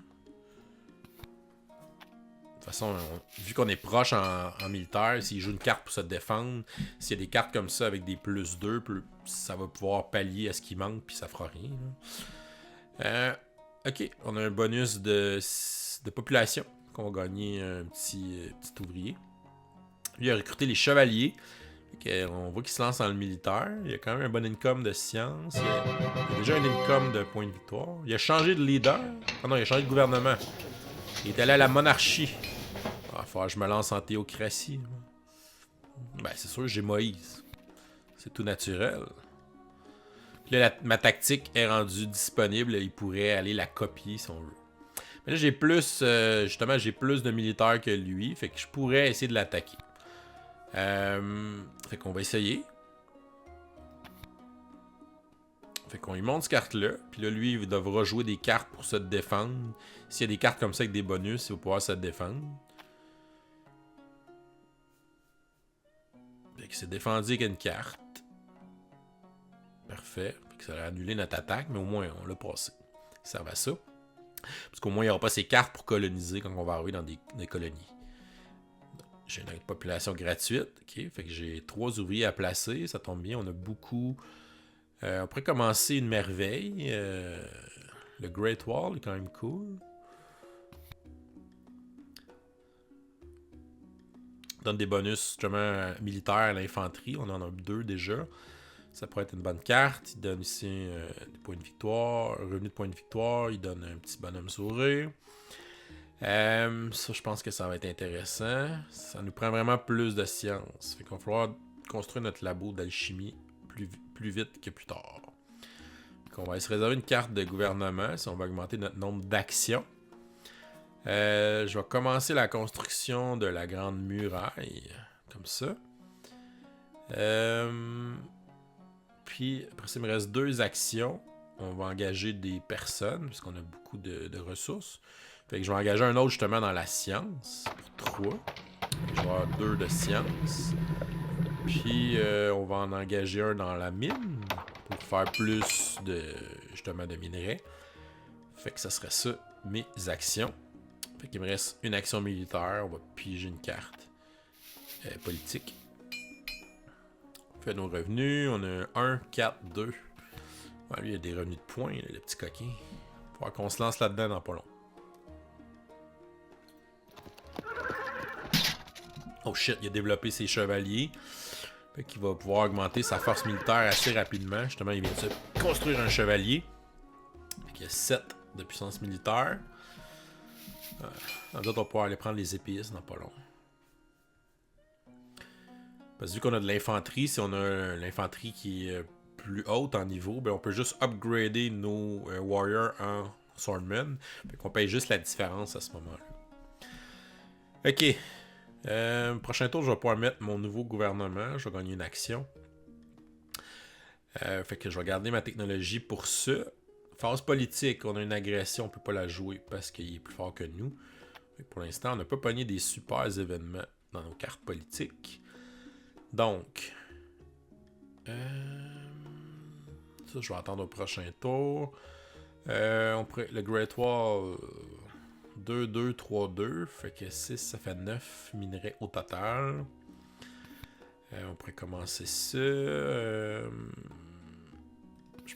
toute façon, vu qu'on est proche en militaire, s'il joue une carte pour se défendre, s'il y a des cartes comme ça avec des plus 2, ça va pouvoir pallier à ce qui manque, puis ça fera rien. Ok, on a un bonus de population qu'on va gagner un petit ouvrier. Lui a recruté les chevaliers. On voit qu'il se lance dans le militaire. Il a quand même un bon income de science. Il a déjà un income de points de victoire. Il a changé de leader. Ah non, il a changé de gouvernement. Il est allé à la monarchie. Ah, il faut que je me lance en théocratie. Ben, c'est sûr, j'ai Moïse. C'est tout naturel. Puis là, ma tactique est rendue disponible. Il pourrait aller la copier si on veut. Mais là, j'ai plus... justement, j'ai plus de militaires que lui. Fait que je pourrais essayer de l'attaquer. Fait qu'on va essayer. Fait qu'on lui montre cette carte-là. Puis là, lui, il devra jouer des cartes pour se défendre. S'il y a des cartes comme ça avec des bonus, il va pouvoir se défendre. Fait qu'il s'est défendu avec une carte. Parfait. Fait que ça a annulé notre attaque, mais au moins, on l'a passé. Ça servent à ça. Parce qu'au moins, il n'y aura pas ces cartes pour coloniser quand on va arriver dans des colonies. J'ai une population gratuite. Ok, fait que j'ai 3 ouvriers à placer. Ça tombe bien, on a beaucoup. On pourrait commencer une merveille. Le Great Wall est quand même cool. Donne des bonus justement militaires à l'infanterie. On en a 2 déjà. Ça pourrait être une bonne carte. Il donne ici des points de victoire, un revenu de points de victoire. Il donne un petit bonhomme sourire. Ça, je pense que ça va être intéressant. Ça nous prend vraiment plus de science. Fait qu'on va falloir construire notre labo d'alchimie plus vite que plus tard. On va se réserver une carte de gouvernement si on va augmenter notre nombre d'actions. Je vais commencer la construction de la grande muraille. Comme ça. Puis, après ça, il me reste 2 actions. On va engager des personnes, puisqu'on a beaucoup de ressources. Fait que je vais engager un autre justement dans la science, pour 3. Je vais avoir 2 de science. Puis, on va en engager un dans la mine, pour faire plus justement de minerais. Fait que ça serait ça, mes actions. Fait qu'il me reste une action militaire. On va piger une carte politique. On fait nos revenus. On a 1, 4, 2. Ouais, lui, il a des revenus de points, là, le petit coquin. Il va qu'on se lance là-dedans dans pas long. Oh shit, il a développé ses chevaliers. Fait qu'il va pouvoir augmenter sa force militaire assez rapidement. Justement, il vient de se construire un chevalier. Fait qu'il y a 7 de puissance militaire. En d'autres, on va pouvoir aller prendre les épices dans pas long. Parce que vu qu'on a de l'infanterie, si on a l'infanterie qui est plus haute en niveau, ben on peut juste upgrader nos warriors en swordmen. Fait qu'on paye juste la différence à ce moment-là. Ok. Prochain tour, je vais pouvoir mettre mon nouveau gouvernement. Je vais gagner une action. Fait que je vais garder ma technologie pour ça. Phase politique, on a une agression, on peut pas la jouer parce qu'il est plus fort que nous. Pour l'instant, on n'a pas pogné des super événements dans nos cartes politiques. Donc, ça, je vais attendre au prochain tour. Le Great Wall, 2-2, 3-2. Fait que 6, ça fait 9 minerais au total. On pourrait commencer ça. Je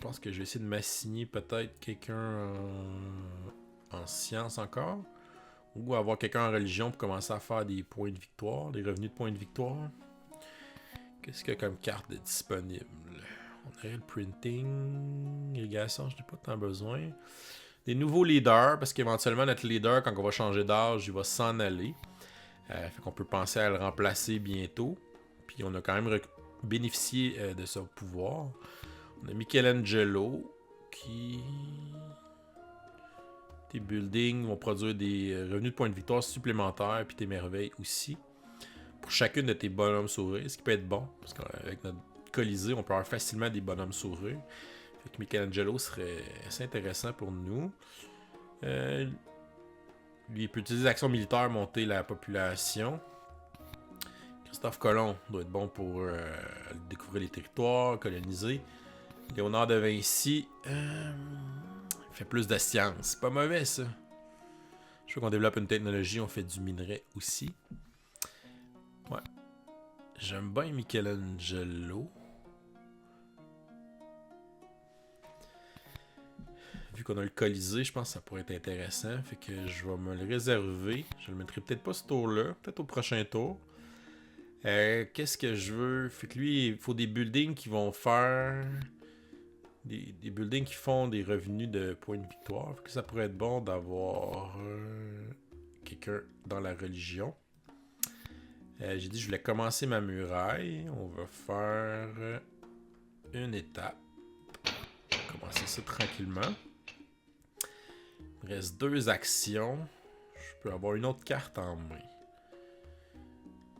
pense que je vais essayer de m'assigner peut-être quelqu'un en sciences encore. Ou avoir quelqu'un en religion pour commencer à faire des points de victoire, des revenus de points de victoire. Qu'est-ce qu'il y a comme carte de disponible? On aurait le printing, irrigation, je n'ai pas tant besoin. Des nouveaux leaders, parce qu'éventuellement notre leader, quand on va changer d'âge, il va s'en aller. Fait qu'on peut penser à le remplacer bientôt. Puis on a quand même bénéficié de son pouvoir. On a Michelangelo qui... Tes buildings vont produire des revenus de points de victoire supplémentaires, puis tes merveilles aussi. Pour chacune de tes bonhommes souris, ce qui peut être bon, parce qu'avec notre Colisée, on peut avoir facilement des bonhommes souris. Fait que Michelangelo serait assez intéressant pour nous. Lui, il peut utiliser des actions militaires, monter la population. Christophe Colomb doit être bon pour découvrir les territoires, coloniser. Léonard de Vinci... fait plus de science. C'est pas mauvais, ça. Je veux qu'on développe une technologie, on fait du minerai aussi. Ouais. J'aime bien Michelangelo. Vu qu'on a le Colisée, je pense que ça pourrait être intéressant. Fait que je vais me le réserver. Je le mettrai peut-être pas ce tour-là. Peut-être au prochain tour. Qu'est-ce que je veux? Fait que lui, il faut des buildings qui vont faire... Des buildings qui font des revenus de points de victoire. Que ça pourrait être bon d'avoir quelqu'un dans la religion. J'ai dit que je voulais commencer ma muraille. On va faire une étape. Je vais commencer ça tranquillement. Il me reste 2 actions. Je peux avoir une autre carte en main.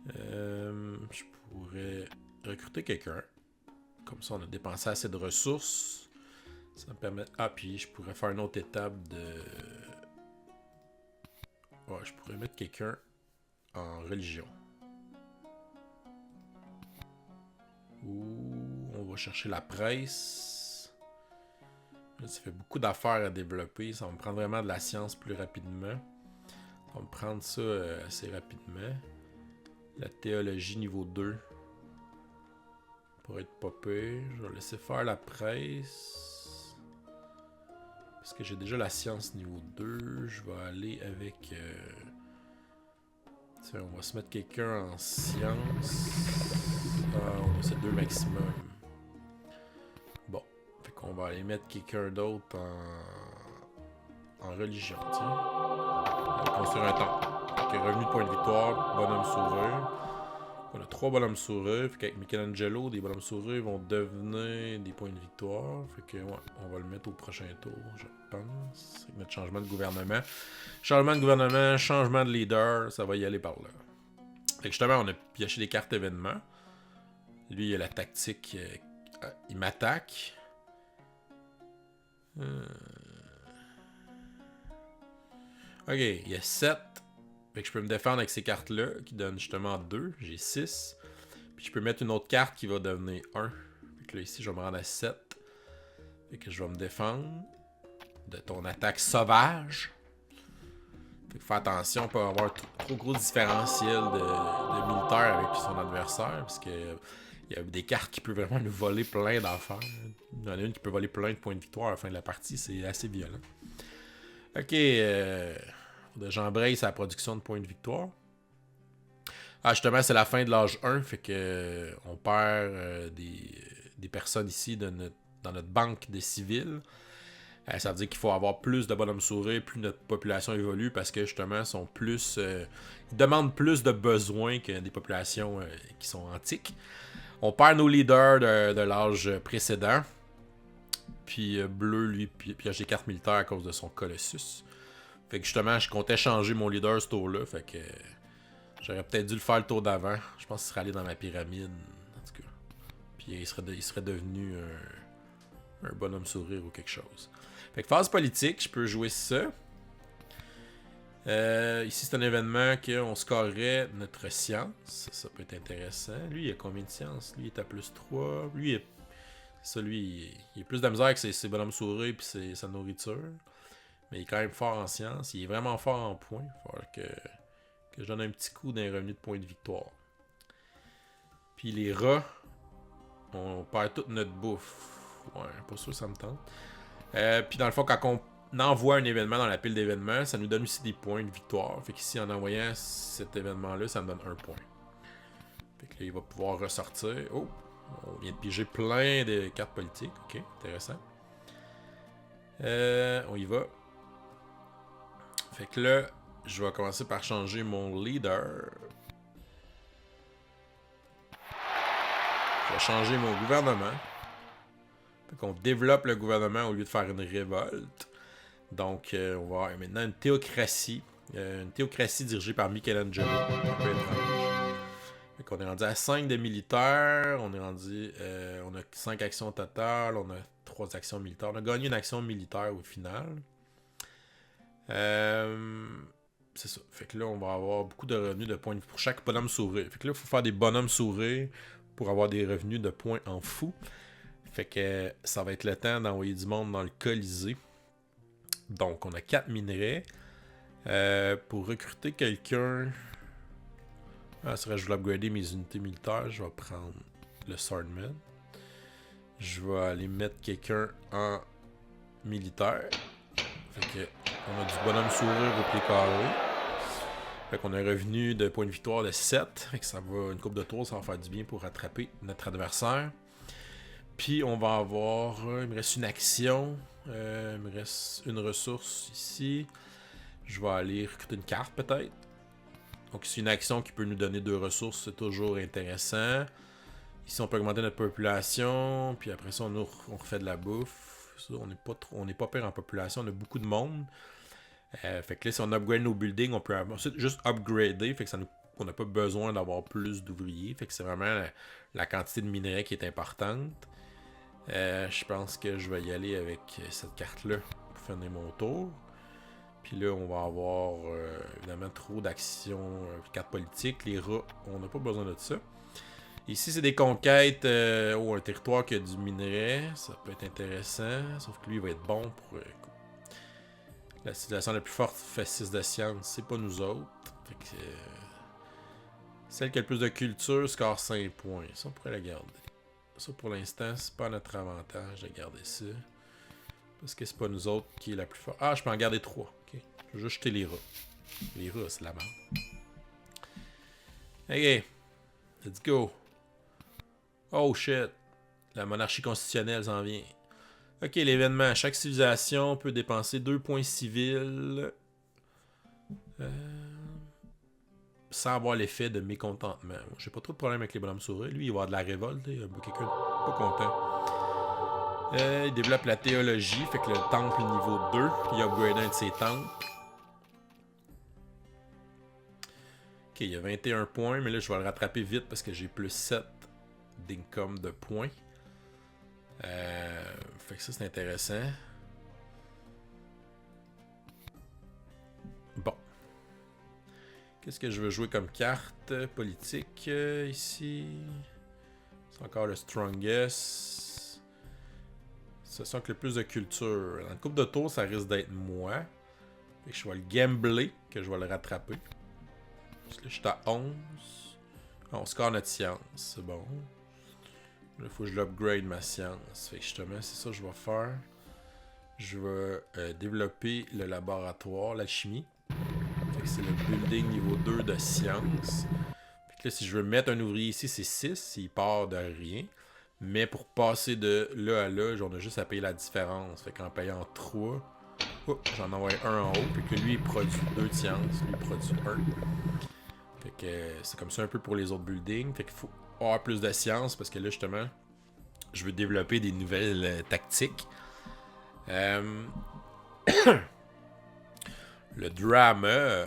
Je pourrais recruter quelqu'un. Comme ça, on a dépensé assez de ressources. Ça me permet... Ah, puis je pourrais faire une autre étape de... Ouais, je pourrais mettre quelqu'un en religion. Ou on va chercher la presse. Là, ça fait beaucoup d'affaires à développer. Ça va me prendre vraiment de la science plus rapidement. On va me prendre ça assez rapidement. La théologie niveau 2. Pour être pas pire. Je vais laisser faire la presse. Parce que j'ai déjà la science niveau 2. Je vais aller avec... Tiens, on va se mettre quelqu'un en science. On va c'est 2 maximum. Bon. Fait qu'on va aller mettre quelqu'un d'autre en religion. Tiens. On va construire un temple. Ok, revenu de point de victoire. Bonhomme sourire. On a 3 bonhommes sourires. Fait qu'avec Michelangelo, des bonhommes sourires vont devenir des points de victoire. Fait que ouais, on va le mettre au prochain tour, je pense. Avec notre changement de gouvernement. Changement de gouvernement, changement de leader, ça va y aller par là. Fait que justement, on a pioché des cartes événements. Lui, il a la tactique. Il m'attaque. Ok, il y a 7. Fait que je peux me défendre avec ces cartes-là, qui donnent justement 2. J'ai 6. Puis je peux mettre une autre carte qui va devenir 1. Fait que là, ici, je vais me rendre à 7. Fait que je vais me défendre de ton attaque sauvage. Fait que fais attention, on peut avoir trop gros différentiel de militaire avec son adversaire. Parce que il y a des cartes qui peuvent vraiment nous voler plein d'affaires. Il y en a une qui peut voler plein de points de victoire à la fin de la partie. C'est assez violent. Ok, j'embraye sa production de points de victoire. Ah, justement, c'est la fin de l'âge 1, fait que on perd des personnes ici dans notre banque des civils. Ça veut dire qu'il faut avoir plus de bonhommes souris, plus notre population évolue, parce que justement, sont plus, ils demandent plus de besoins que des populations qui sont antiques. On perd nos leaders de l'âge précédent. Puis Bleu, lui, pioche des cartes militaires à cause de son Colossus. Fait que justement, je comptais changer mon leader ce tour-là. Fait que j'aurais peut-être dû le faire le tour d'avant. Je pense qu'il serait allé dans ma pyramide. En tout cas. Puis il serait devenu un bonhomme sourire ou quelque chose. Fait que phase politique, je peux jouer ça. Ici, c'est un événement qu'on scorerait notre science. Ça peut être intéressant. Lui, il a combien de science? Lui, il est à plus 3. Lui, il est plus de la misère que ses bonhommes souris et sa nourriture. Mais il est quand même fort en science. Il est vraiment fort en points. Il va falloir que je donne un petit coup d'un revenu de points de victoire. Puis les rats, on perd toute notre bouffe. Ouais, pas sûr ça me tente. Puis dans le fond, quand on envoie un événement dans la pile d'événements, ça nous donne aussi des points de victoire. Fait qu'ici, en envoyant cet événement-là, ça me donne 1 point. Fait que là, il va pouvoir ressortir. Oh! On vient de piger plein de cartes politiques. Ok, intéressant. On y va. Fait que là, je vais commencer par changer mon leader. Je vais changer mon gouvernement. Fait qu'on développe le gouvernement au lieu de faire une révolte. Donc, on va avoir maintenant une théocratie. Une théocratie dirigée par Michelangelo. Un peu étrange. Fait qu'on est rendu à 5 de militaires. On a 5 actions totales. On a 3 actions militaires. On a gagné une action militaire au final. C'est ça. Fait que là, on va avoir beaucoup de revenus de points pour chaque bonhomme souris. Fait que là, il faut faire des bonhommes souris pour avoir des revenus de points en fou. Fait que ça va être le temps d'envoyer du monde dans le Colisée. Donc, on a 4 minerais. Pour recruter quelqu'un... ça je vais upgrader mes unités militaires. Je vais prendre le Swordman. Je vais aller mettre quelqu'un en militaire. Fait que on a du bonhomme sourire au pied carré. Fait qu'on a un revenu de points de victoire de 7. Fait que ça va, une coupe de tours, ça va faire du bien pour rattraper notre adversaire. Puis on va avoir... il me reste une action. Il me reste une ressource ici. Je vais aller recruter une carte peut-être. Donc c'est une action qui peut nous donner 2 ressources. C'est toujours intéressant. Ici on peut augmenter notre population. Puis après ça on refait de la bouffe. Ça, on n'est pas pire en population. On a beaucoup de monde. Fait que là si on upgrade nos buildings, on peut ensuite juste upgrader. Fait que on n'a pas besoin d'avoir plus d'ouvriers. Fait que c'est vraiment la quantité de minerais qui est importante. Je pense que je vais y aller avec cette carte-là pour finir mon tour. Puis là, on va avoir évidemment trop d'actions, cartes politiques. Les rats, on n'a pas besoin de ça. Ici, c'est des conquêtes un territoire qui a du minerai. Ça peut être intéressant. Sauf que lui, il va être bon pour... la civilisation la plus forte fait 6 de science. C'est pas nous autres. Fait que, celle qui a le plus de culture score 5 points. Ça, on pourrait la garder. Ça, pour l'instant, c'est pas notre avantage de garder ça. Parce que c'est pas nous autres qui est la plus forte. Ah, je peux en garder 3. Okay. Je vais juste jeter les rats. Les rats, c'est la merde. Ok. Let's go. Oh shit. La monarchie constitutionnelle s'en vient. Ok, l'événement. Chaque civilisation peut dépenser 2 points civils. Sans avoir l'effet de mécontentement. J'ai pas trop de problème avec les bonhommes souris. Lui, il va avoir de la révolte. Il y a quelqu'un pas content. Il développe la théologie. Fait que le temple niveau 2. Il upgrade un de ses temples. Ok, il y a 21 points. Mais là, je vais le rattraper vite parce que j'ai plus 7 d'income de points. Fait que ça, c'est intéressant. Bon. Qu'est-ce que je veux jouer comme carte politique ici? C'est encore le strongest. C'est ça que le plus de culture. Dans le coupe de tour, ça risque d'être moi. Fait que je vais le gambler, que je vais le rattraper. Parce que là, je suis à 11. On score notre science, c'est bon. Là, il faut que je l'upgrade ma science. Fait que justement, c'est ça que je vais faire. Je vais développer le laboratoire, l'alchimie. Fait que c'est le building niveau 2 de science. Fait que là, si je veux mettre un ouvrier ici, c'est 6. Il part de rien. Mais pour passer de là à là, on a juste à payer la différence. Fait qu'en payant 3, j'en envoie un en haut. Puis que lui, il produit 2 de science. Lui, il produit 1. Fait que c'est comme ça un peu pour les autres buildings. Fait qu'il faut avoir plus de science parce que là, justement, je veux développer des nouvelles tactiques. Le drama.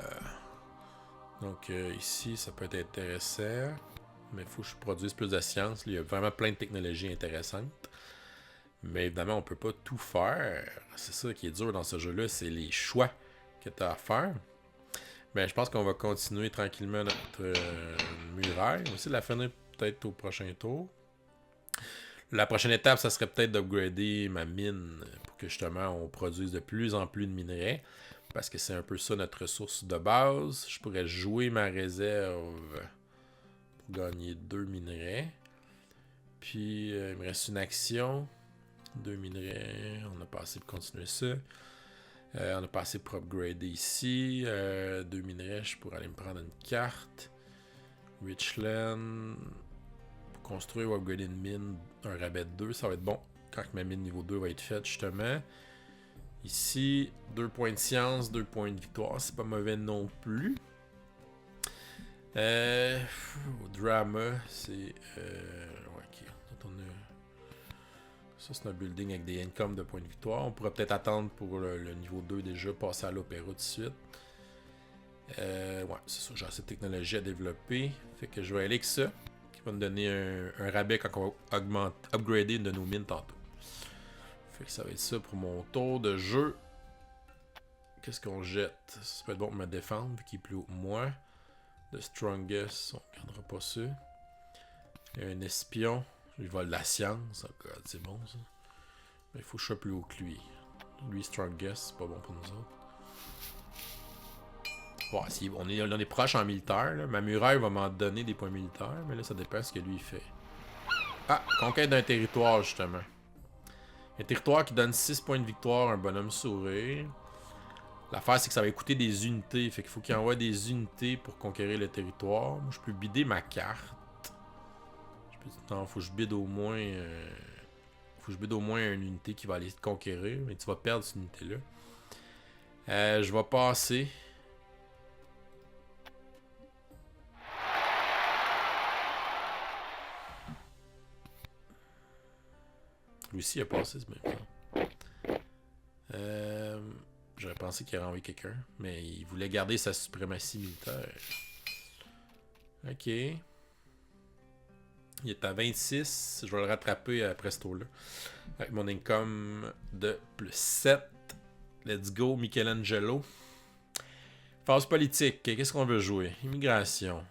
Donc ici, ça peut être intéressant. Mais il faut que je produise plus de science. Il y a vraiment plein de technologies intéressantes. Mais évidemment, on peut pas tout faire. C'est ça qui est dur dans ce jeu-là. C'est les choix que tu as à faire. Ben, je pense qu'on va continuer tranquillement notre muraille. On va essayer de la finir peut-être au prochain tour. La prochaine étape, ça serait peut-être d'upgrader ma mine pour que justement on produise de plus en plus de minerais. Parce que c'est un peu ça notre ressource de base. Je pourrais jouer ma réserve pour gagner 2 minerais. Puis il me reste une action. 2 minerais. On a pas assez pour continuer ça. On a pas assez pour upgrader ici. 2 minerais, je pourrais aller me prendre une carte. Richland. Pour construire ou upgrader une mine, un rabais de 2, ça va être bon. Quand ma mine niveau 2 va être faite, justement. Ici, 2 points de science, 2 points de victoire. C'est pas mauvais non plus. Drama, c'est... ok. Ça, c'est un building avec des incomes de points de victoire. On pourrait peut-être attendre pour le niveau 2 déjà, passer à l'opéra tout de suite. Ouais, c'est ça. J'ai assez de technologie à développer. Fait que je vais aller avec ça, qui va me donner un rabais quand on va upgrader une de nos mines tantôt. Fait que ça va être ça pour mon tour de jeu. Qu'est-ce qu'on jette? Ça peut être bon pour me défendre, vu qu'il est plus haut que moi. The Strongest, on ne regardera pas ça. Il y a un espion. Il vole la science. Oh God, c'est bon ça. Mais il faut que je sois plus haut que lui. Lui, Strongest, c'est pas bon pour nous autres. Bon, si on est proche en militaire. Là. Ma muraille va m'en donner des points militaires, mais là, ça dépend de ce que lui fait. Ah, conquête d'un territoire, justement. Un territoire qui donne 6 points de victoire, un bonhomme sourire. L'affaire, c'est que ça va coûter des unités. Fait qu'il faut qu'il envoie des unités pour conquérir le territoire. Moi, je peux bider ma carte. Non, faut que je bide au moins... faut que je bide au moins une unité qui va aller te conquérir. Mais tu vas perdre cette unité-là. Je vais passer. Lui aussi, il a passé ce même temps. J'aurais pensé qu'il aurait envoyé quelqu'un. Mais il voulait garder sa suprématie militaire. Ok. Il est à 26. Je vais le rattraper après ce tour-là. Avec mon income de plus 7. Let's go, Michelangelo. Phase politique. Qu'est-ce qu'on veut jouer? Immigration.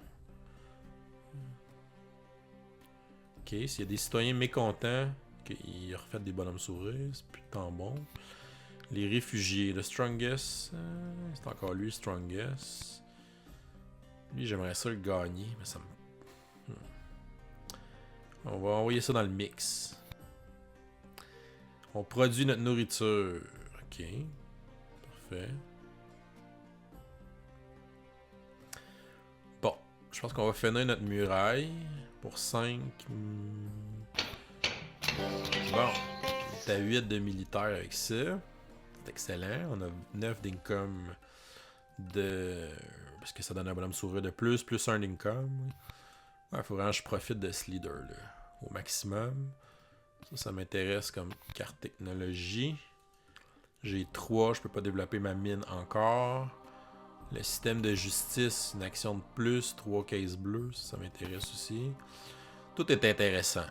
Ok, s'il y a des citoyens mécontents, qu'ils refait des bonhommes sourires, c'est plus tant bon. Les réfugiés. Le Strongest. C'est encore lui, Strongest. Lui, j'aimerais ça le gagner, mais ça me... On va envoyer ça dans le mix. On produit notre nourriture. Ok. Parfait. Bon. Je pense qu'on va finir notre muraille. Pour 5. Bon. On est à 8 de militaires avec ça. C'est excellent. On a 9 d'income de... Parce que ça donne un bonhomme sourire de plus 1 d'income. Il faut vraiment que je profite de ce leader-là au maximum. Ça m'intéresse comme carte technologie. J'ai 3, je peux pas développer ma mine encore. Le système de justice, une action de plus, 3 cases bleues, ça m'intéresse aussi. Tout est intéressant.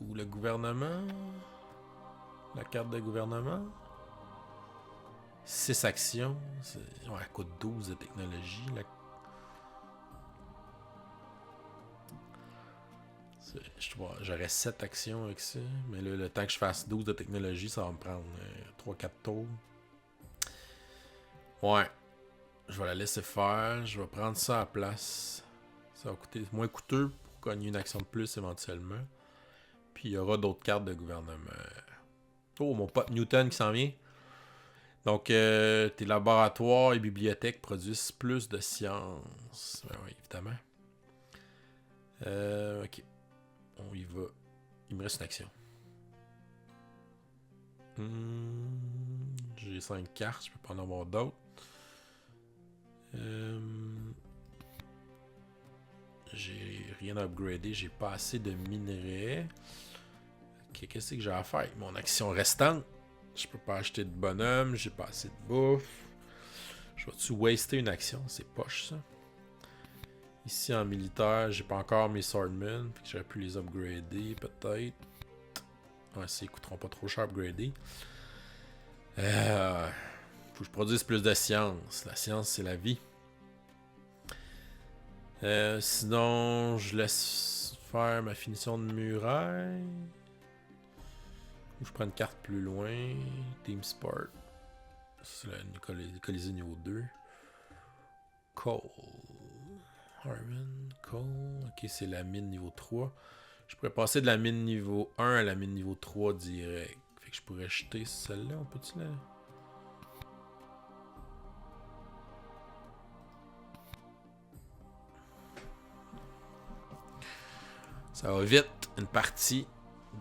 Ou le gouvernement. La carte de gouvernement. 6 actions. Ouais, elle coûte 12 de technologie. J'aurais 7 actions avec ça. Mais là, le temps que je fasse 12 de technologie, ça va me prendre 3-4 tours. Ouais. Je vais la laisser faire. Je vais prendre ça à la place. Ça va coûter moins coûteux pour gagner une action de plus éventuellement. Puis il y aura d'autres cartes de gouvernement. Oh, mon pote Newton qui s'en vient. Donc, tes laboratoires et bibliothèques produisent plus de sciences. Ben oui, évidemment. Ok. On y va. Il me reste une action. J'ai 5 cartes, je peux pas en avoir d'autres. J'ai rien à upgrader, j'ai pas assez de minerais. Ok, qu'est-ce que j'ai à faire avec mon action restante? Je peux pas acheter de bonhomme, j'ai pas assez de bouffe. Je vais-tu waster une action? C'est poche ça. Ici en militaire, j'ai pas encore mes swordmen. Fait que j'aurais pu les upgrader peut-être. Ouais, ils coûteront pas trop cher à upgrader. Faut que je produise plus de science. La science, c'est la vie. Sinon, je laisse faire ma finition de muraille. Ou je prends une carte plus loin. Team Sport. C'est le Colisée niveau 2. Coal. Iron, Coal. Ok, c'est la mine niveau 3. Je pourrais passer de la mine niveau 1 à la mine niveau 3 direct. Fait que je pourrais jeter celle-là. On peut-tu la... Ça va vite. Une partie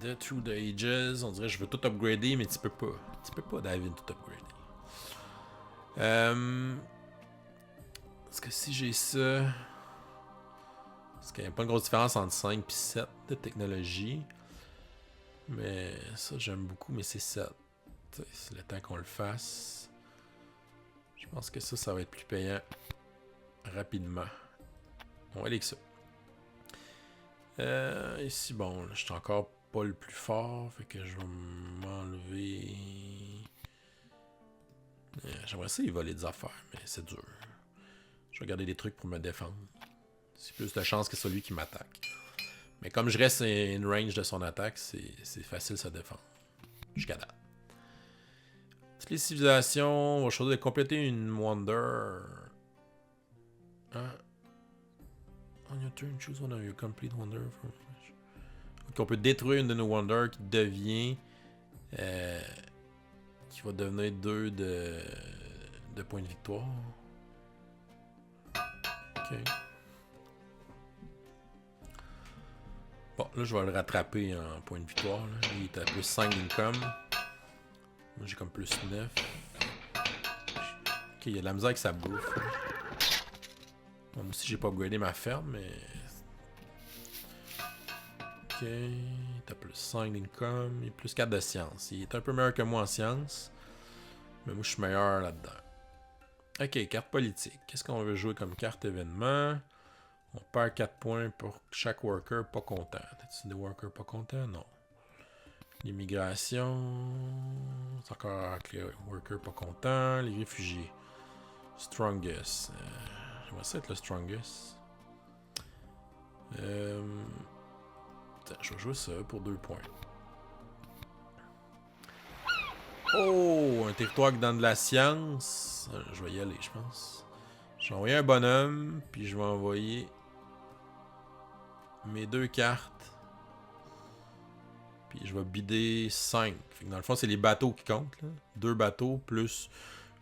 de Through the Ages. On dirait que je veux tout upgrader, mais tu peux pas. Tu peux pas, David, tout upgrader. Est-ce que si j'ai ça... Parce qu'il n'y a pas une grosse différence entre 5 et 7 de technologie. Mais ça, j'aime beaucoup, mais c'est 7. C'est le temps qu'on le fasse. Je pense que ça va être plus payant rapidement. On va aller avec ça. Ici, bon, je suis encore pas le plus fort. Fait que je vais m'enlever... J'aimerais ça y voler des affaires, mais c'est dur. Je vais garder des trucs pour me défendre. C'est plus de chance que celui qui m'attaque. Mais comme je reste in range de son attaque, c'est facile de se défendre. Jusqu'à date. Toutes les civilisations, on va choisir de compléter une Wonder. Hein? On your turn, choose one of your complete Wonder. Donc on peut détruire une de nos Wonders qui devient... qui va devenir 2 de points de victoire. Ok. Bon, là, je vais le rattraper en point de victoire. Là. Il est à plus 5 d'income. Moi, j'ai comme plus 9. Ok, il y a de la misère avec sa bouffe. Bon, moi aussi, j'ai pas upgradé ma ferme, mais... Ok, il est à plus 5 d'income. Il est plus 4 de science. Il est un peu meilleur que moi en science. Mais moi, je suis meilleur là-dedans. Ok, carte politique. Qu'est-ce qu'on veut jouer comme carte événement? On perd 4 points pour chaque worker pas content. T'as-tu des workers pas contents? Non. L'immigration. C'est encore avec les workers pas contents. Les réfugiés. Strongest. J'aimerais ça être le strongest. Je vais jouer ça pour 2 points. Oh! Un territoire qui donne de la science. Je vais y aller, je pense. Je vais envoyer un bonhomme, puis je vais envoyer mes 2 cartes. Puis je vais bider 5. Fait que dans le fond, c'est les bateaux qui comptent. Là. 2 bateaux plus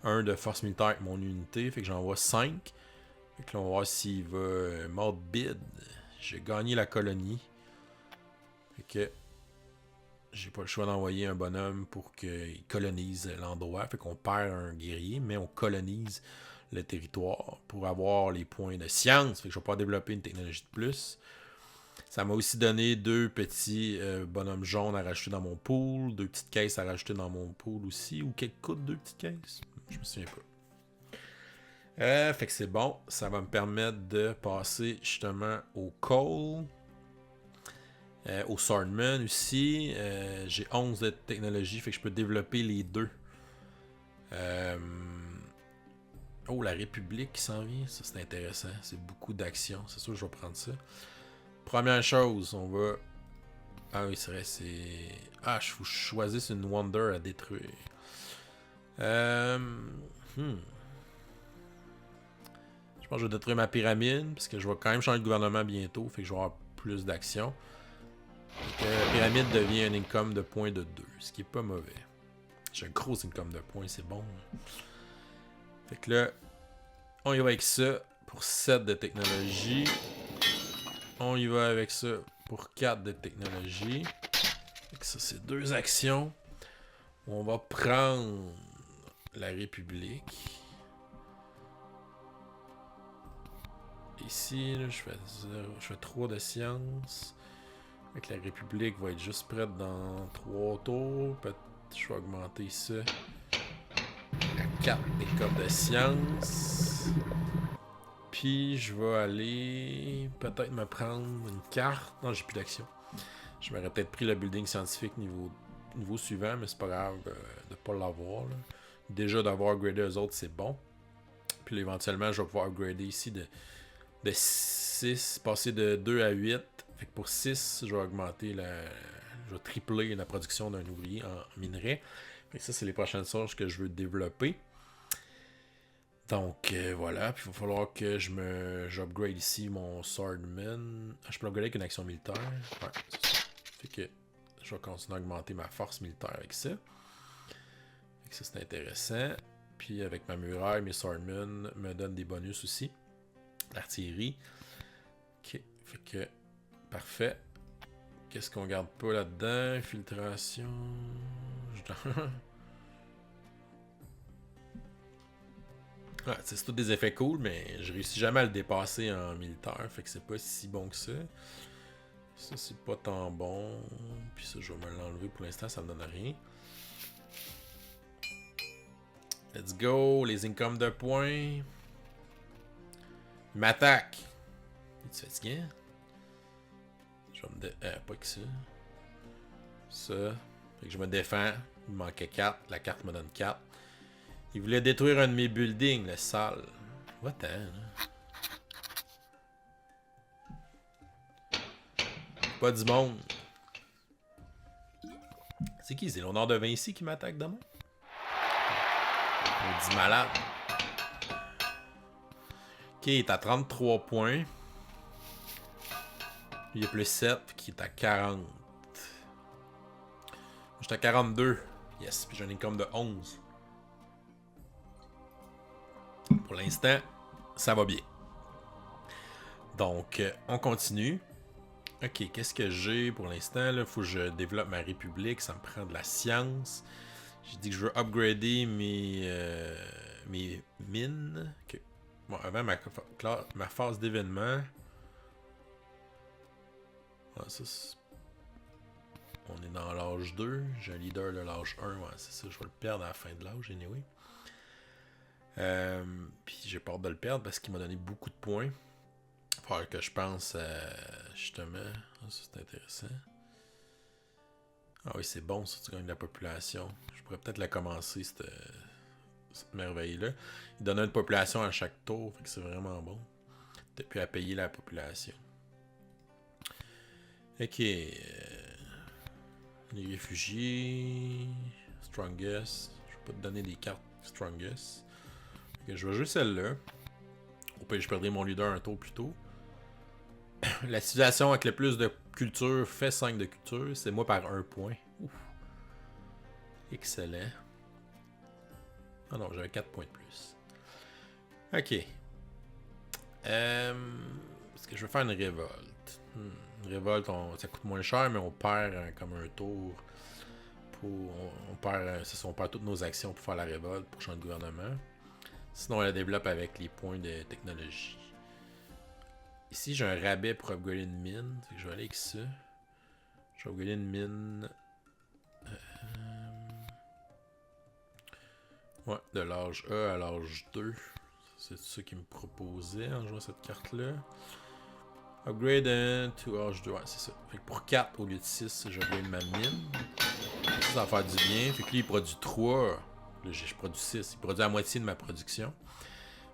1 de force militaire avec mon unité. Fait que j'envoie 5. Fait que là, on va voir s'il va mode bid. J'ai gagné la colonie. Fait que j'ai pas le choix d'envoyer un bonhomme pour qu'il colonise l'endroit. Fait qu'on perd un guerrier, mais on colonise le territoire pour avoir les points de science. Fait que je vais pouvoir développer une technologie de plus. Ça m'a aussi donné 2 petits bonhommes jaunes à rajouter dans mon pool, 2 petites caisses à rajouter dans mon pool aussi. Ou qu'elles coûtent 2 petites caisses? Je me souviens pas. Fait que c'est bon. Ça va me permettre de passer justement au coal. Au swordman aussi. J'ai 11 de technologie. Fait que je peux développer les 2. Oh, la République qui s'en vient. Ça, c'est intéressant. C'est beaucoup d'actions. C'est sûr que je vais prendre ça. Première chose, on va... Ah oui, c'est vrai, c'est... Ah, il faut que je choisisse une Wonder à détruire. Je pense que je vais détruire ma pyramide, parce que je vais quand même changer de gouvernement bientôt, fait que je vais avoir plus d'actions. La pyramide devient un income de points de 2, ce qui est pas mauvais. J'ai un gros income de points, c'est bon. Fait que là, on y va avec ça pour 7 de technologie. On y va avec ça pour 4 de technologie. Fait ça, c'est 2 actions. On va prendre la République. Ici, là, je fais 3 de science. Avec la République va être juste prête dans 3 tours. Peut-être je vais augmenter ça à 4 d'école de science. Puis je vais aller peut-être me prendre une carte. Non, j'ai plus d'action. Je m'aurais peut-être pris le building scientifique niveau suivant, mais c'est pas grave de pas l'avoir. déjà d'avoir upgradé eux autres, c'est bon. Puis là, éventuellement, je vais pouvoir upgrader ici de 6, passer de 2 à 8. Fait que pour 6, je vais augmenter je vais tripler la production d'un ouvrier en minerai. Fait que ça, c'est les prochaines choses que je veux développer. Donc voilà, puis il va falloir que j'upgrade ici mon Swordman. Je peux l'upgrader avec une action militaire. Ouais, c'est ça. Fait que je vais continuer à augmenter ma force militaire avec ça. Fait que ça, c'est intéressant. Puis avec ma muraille, mes Swordmen me donnent des bonus aussi. L'artillerie. Ok, fait que parfait. Qu'est-ce qu'on garde pas là-dedans? Infiltration. Ouais, c'est tous des effets cool, mais je réussis jamais à le dépasser en militaire, fait que c'est pas si bon que ça. Ça, c'est pas tant bon. Puis ça, je vais me l'enlever pour l'instant, ça me donne rien. Let's go, les incomes de points. Il m'attaque. Es-tu fatigué? Je vais me pas que ça. Ça. Fait que je me défends. Il me manquait 4. La carte me donne 4. Il voulait détruire un de mes buildings, le sale. Va-t'en, là. Pas du monde. C'est qui? C'est l'honneur de Vinci qui m'attaque demain? On dit malade. Ok, il est à 33 points. Il est plus 7, qui est à 40. J'étais à 42. Yes, puis j'ai un income de 11. Pour l'instant, ça va bien. Donc, on continue. Ok, qu'est-ce que j'ai pour l'instant? Il faut que je développe ma république. Ça me prend de la science. J'ai dit que je veux upgrader mes mines. Okay. Bon, avant ma phase d'événement. Ah, ça, on est dans l'âge 2. J'ai un leader de l'âge 1. Ouais, c'est ça, je vais le perdre à la fin de l'âge, anyway. Puis j'ai peur de le perdre parce qu'il m'a donné beaucoup de points. Il va falloir que je pense justement. Ah, ça, c'est intéressant. Ah oui, c'est bon, ça, tu gagnes de la population. Je pourrais peut-être la commencer, cette merveille-là. Il donne une population à chaque tour, fait que c'est vraiment bon. T'as plus à payer la population. Ok. Les réfugiés. Strongest. Je vais pas te donner des cartes Strongest. Okay, je vais jouer celle-là. Au pire, je perdrai mon leader un tour plus tôt. La civilisation avec le plus de culture fait 5 de culture. C'est moi par 1 point. Ouf. Excellent. Ah non, j'avais 4 points de plus. Ok. Est-ce que je vais faire une révolte? Une révolte, ça coûte moins cher, mais on perd comme un tour. On perd toutes nos actions pour faire la révolte, pour changer de gouvernement. Sinon, on la développe avec les points de technologie. Ici, j'ai un rabais pour upgrader une mine. Fait que je vais aller avec ça. Je vais upgrader une mine. Ouais, de l'âge A à l'âge 2. C'est ça qu'il me proposait en jouant cette carte-là. Upgrade to âge 2. Ouais, c'est ça. Fait que pour 4 au lieu de 6, je upgrade ma mine. Ça va faire du bien. Fait que lui, il produit 3. Là, je produis 6. Il produit la moitié de ma production.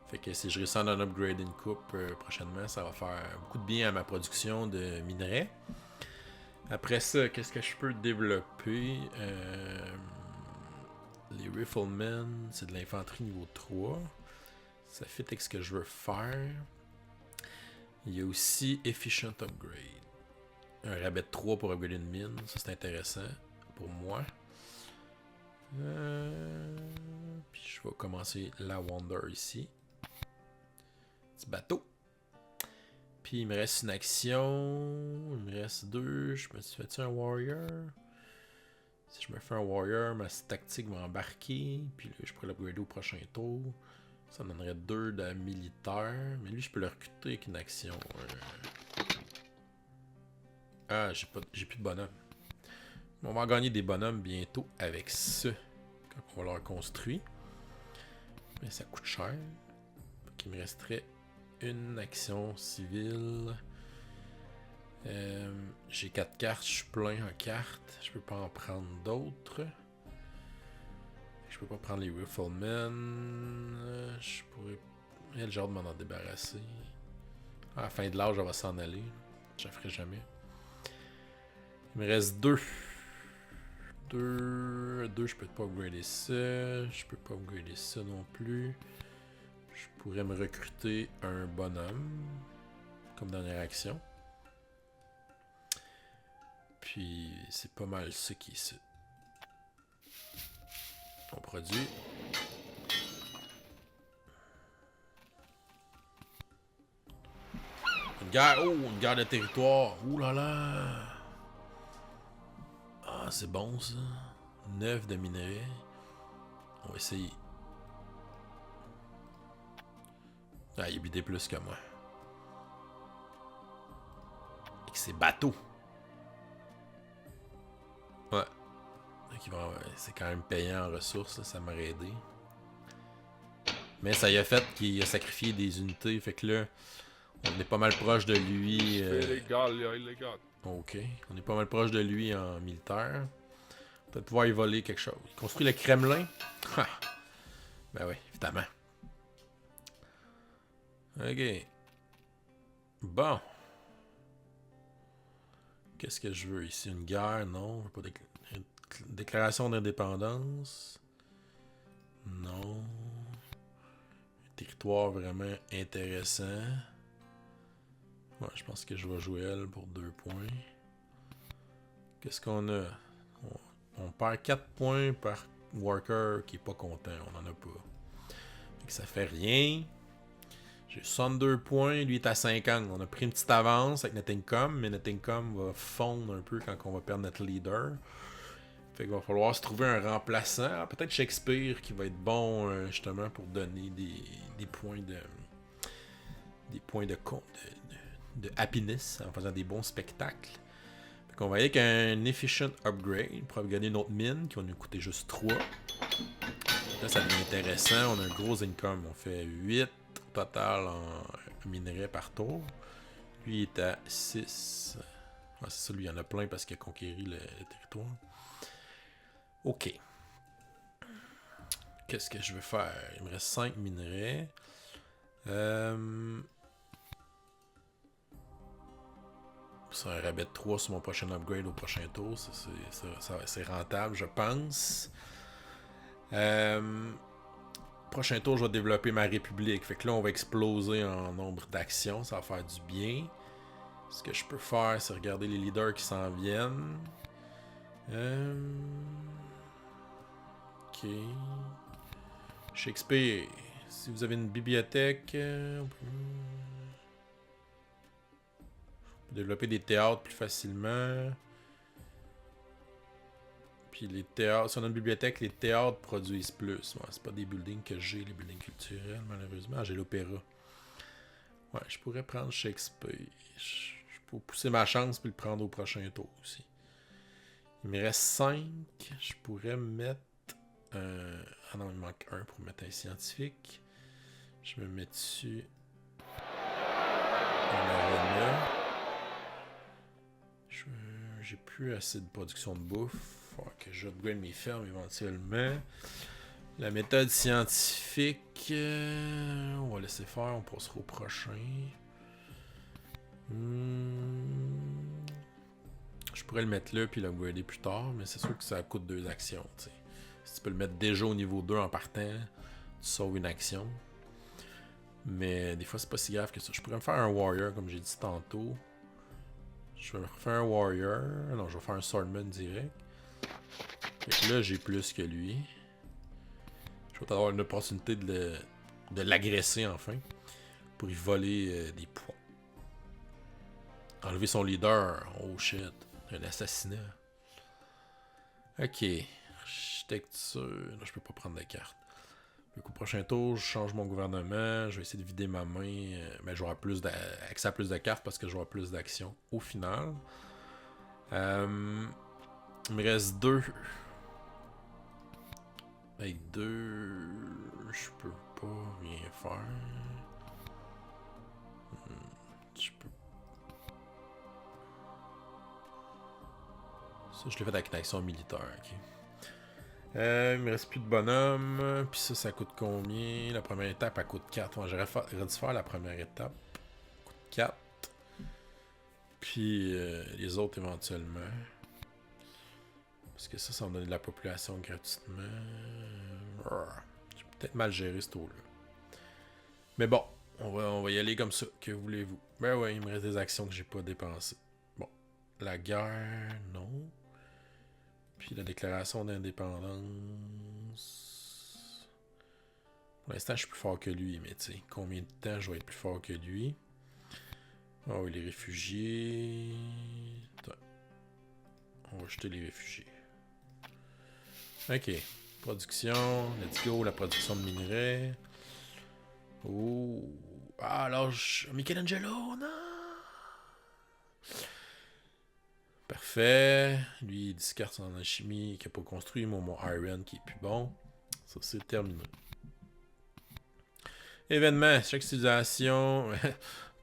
Fait que si je réussis à en upgrade une coupe prochainement, ça va faire beaucoup de bien à ma production de minerais. Après ça, qu'est-ce que je peux développer? Les Riflemen, c'est de l'infanterie niveau 3. Ça fit avec ce que je veux faire. Il y a aussi Efficient Upgrade. Un rabais de 3 pour upgrader une mine. Ça, c'est intéressant pour moi. Puis je vais commencer la Wonder ici. Petit bateau. Puis il me reste une action. Il me reste 2. Je me suis fait un Warrior. Si je me fais un Warrior, ma tactique va embarquer. Puis là, je pourrais l'upgrader au prochain tour. Ça me donnerait 2 de militaire. Mais lui, je peux le recruter avec une action. Ah, j'ai plus de bonhomme. On va en gagner des bonhommes bientôt avec ça. Quand on va leur construire. Mais ça coûte cher. Donc il me resterait une action civile. J'ai 4 cartes, je suis plein en cartes. Je peux pas en prendre d'autres. Je Je peux pas prendre les Riflemen. Je pourrais... Il y a le genre de m'en débarrasser. À la fin de l'âge, on va s'en aller. Je ne ferai jamais. Il me reste 2. 2, je peux pas upgrader ça. Je peux pas upgrader ça non plus. Je pourrais me recruter un bonhomme. Comme dernière action. Puis c'est pas mal ce qui est ça. On produit. Une guerre. Oh, une guerre de territoire. Ouh là là. Ah, c'est bon ça. 9 de minerais. On va essayer. Ah, il est bidé plus que moi. Avec ses bateaux. Ouais. C'est quand même payant en ressources, là, ça m'aurait aidé. Mais ça y a fait qu'il a sacrifié des unités, fait que là, on est pas mal proche de lui. Illégal. Ok, on est pas mal proche de lui en militaire. Peut-être pouvoir y voler quelque chose. Il construit le Kremlin. Ha! Ben oui, évidemment. Ok. Bon. Qu'est-ce que je veux ici? Une guerre? Non. Je veux pas une déclaration d'indépendance. Non. Un territoire vraiment intéressant. Ouais, je pense que je vais jouer elle pour 2 points. Qu'est-ce qu'on a? On perd 4 points par worker qui est pas content. On en a pas. Fait que ça fait rien. J'ai 62 points, lui est à 50. On a pris une petite avance avec notre income, mais notre income va fondre un peu quand on va perdre notre leader. Fait qu'il va falloir se trouver un remplaçant. Peut-être Shakespeare qui va être bon justement pour donner des points de. Des points de happiness en faisant des bons spectacles. Fait qu'on va aller avec un efficient upgrade pour upgrader notre mine qui va nous coûter juste 3. Là ça devient intéressant. On a un gros income. On fait 8 total en minerais par tour. Lui il est à 6. Ah, c'est ça, lui il y en a plein parce qu'il a conquéri le territoire. Ok. Qu'est-ce que je veux faire? Il me reste 5 minerais. Ça un rabais de 3 sur mon prochain upgrade au prochain tour. C'est rentable, je pense. Prochain tour, je vais développer ma république. Fait que là, on va exploser en nombre d'actions. Ça va faire du bien. Ce que je peux faire, c'est regarder les leaders qui s'en viennent. Ok. Shakespeare. Si vous avez une bibliothèque, on peut développer des théâtres plus facilement. Puis les théâtres, si on a une bibliothèque, les théâtres produisent plus. Ouais, c'est pas des buildings que j'ai, les buildings culturels, malheureusement. Ah, j'ai l'opéra. Ouais, je pourrais prendre Shakespeare. Je peux pousser ma chance puis le prendre au prochain tour aussi. Il me reste 5. Je pourrais mettre ah non, il manque un pour mettre un scientifique. Je me mets dessus. Un arena. J'ai plus assez de production de bouffe. Faut que j'upgrade mes fermes éventuellement. La méthode scientifique, on va laisser faire, on passera au prochain. Je pourrais le mettre là puis l'upgrader plus tard, mais c'est sûr que ça coûte 2 actions. T'sais. Si tu peux le mettre déjà au niveau 2 en partant, tu sauves une action. Mais des fois, c'est pas si grave que ça. Je pourrais me faire un warrior, comme j'ai dit tantôt. Je vais me refaire un warrior. Non, je vais faire un swordman direct. Fait que là, j'ai plus que lui. Je vais avoir une opportunité de l'agresser enfin. Pour y voler des points. Enlever son leader. Oh shit. Un assassinat. Ok. Architecture. Là, je peux pas prendre de carte. Donc, au prochain tour, je change mon gouvernement. Je vais essayer de vider ma main. Mais je vais avoir accès à plus de cartes parce que je vais avoir plus d'actions au final. Il me reste 2. Avec 2, je peux pas rien faire. Je peux. Ça, je l'ai fait avec une action militaire. Ok. Il me reste plus de bonhomme. Puis ça coûte combien? La première étape, elle coûte 4. Ouais, j'aurais dû faire la première étape. Coûte 4. Puis les autres éventuellement. Parce que ça me donne de la population gratuitement. J'ai peut-être mal géré ce tour-là. Mais bon, on va y aller comme ça. Que voulez-vous? Ben ouais, il me reste des actions que j'ai pas dépensées. Bon, la guerre, non. Puis la déclaration d'indépendance. Pour l'instant, je suis plus fort que lui, mais tu sais, combien de temps je vais être plus fort que lui? Oh, les réfugiés. Attends. On va jeter les réfugiés. Ok. Production. Let's go. La production de minerais. Oh. Ah, alors, Michelangelo, non! Parfait. Lui, il discarte son alchimie qui n'a pas construit. Mon Iron qui est plus bon. Ça, c'est terminé. Événement. Chaque civilisation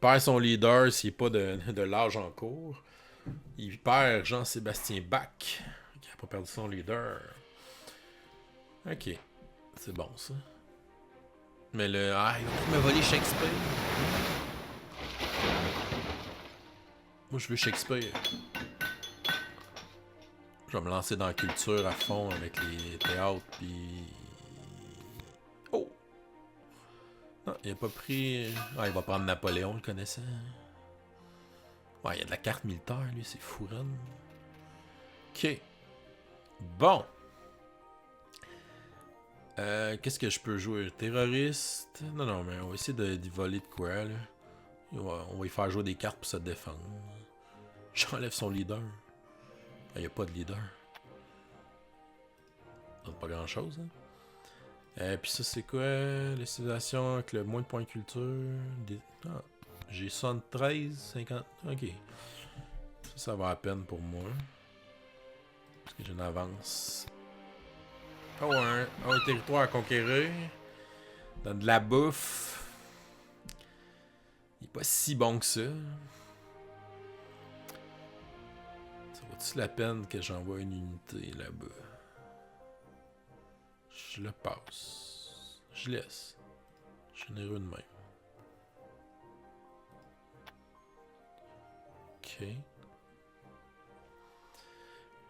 perd son leader s'il n'y a pas de l'âge en cours. Il perd Jean-Sébastien Bach qui n'a pas perdu son leader. Ok. C'est bon, ça. Mais le... Ah, il va me voler Shakespeare. Moi, je veux Shakespeare. Je vais me lancer dans la culture à fond avec les théâtres, puis... Oh! Non, il a pas pris... Ah, il va prendre Napoléon, le connaissant. Ouais, il y a de la carte militaire, lui, c'est fourran. Ok. Bon. Qu'est-ce que je peux jouer? Terroriste? Non, mais on va essayer d'y voler de quoi, là. On va y faire jouer des cartes pour se défendre. J'enlève son leader. Il n'y a pas de leader. Ça donne pas grand-chose, hein. Puis ça, c'est quoi? Les civilisations avec le moins de points de culture. Ah, j'ai 73, 50. Ok. Ça va à peine pour moi. Parce que j'ai une avance. Oh, un territoire à conquérir. Donne de la bouffe. Il est pas si bon que ça. Ça vaut-il la peine que j'envoie une unité là-bas? Je le passe. Je laisse. Généreux de même. Ok.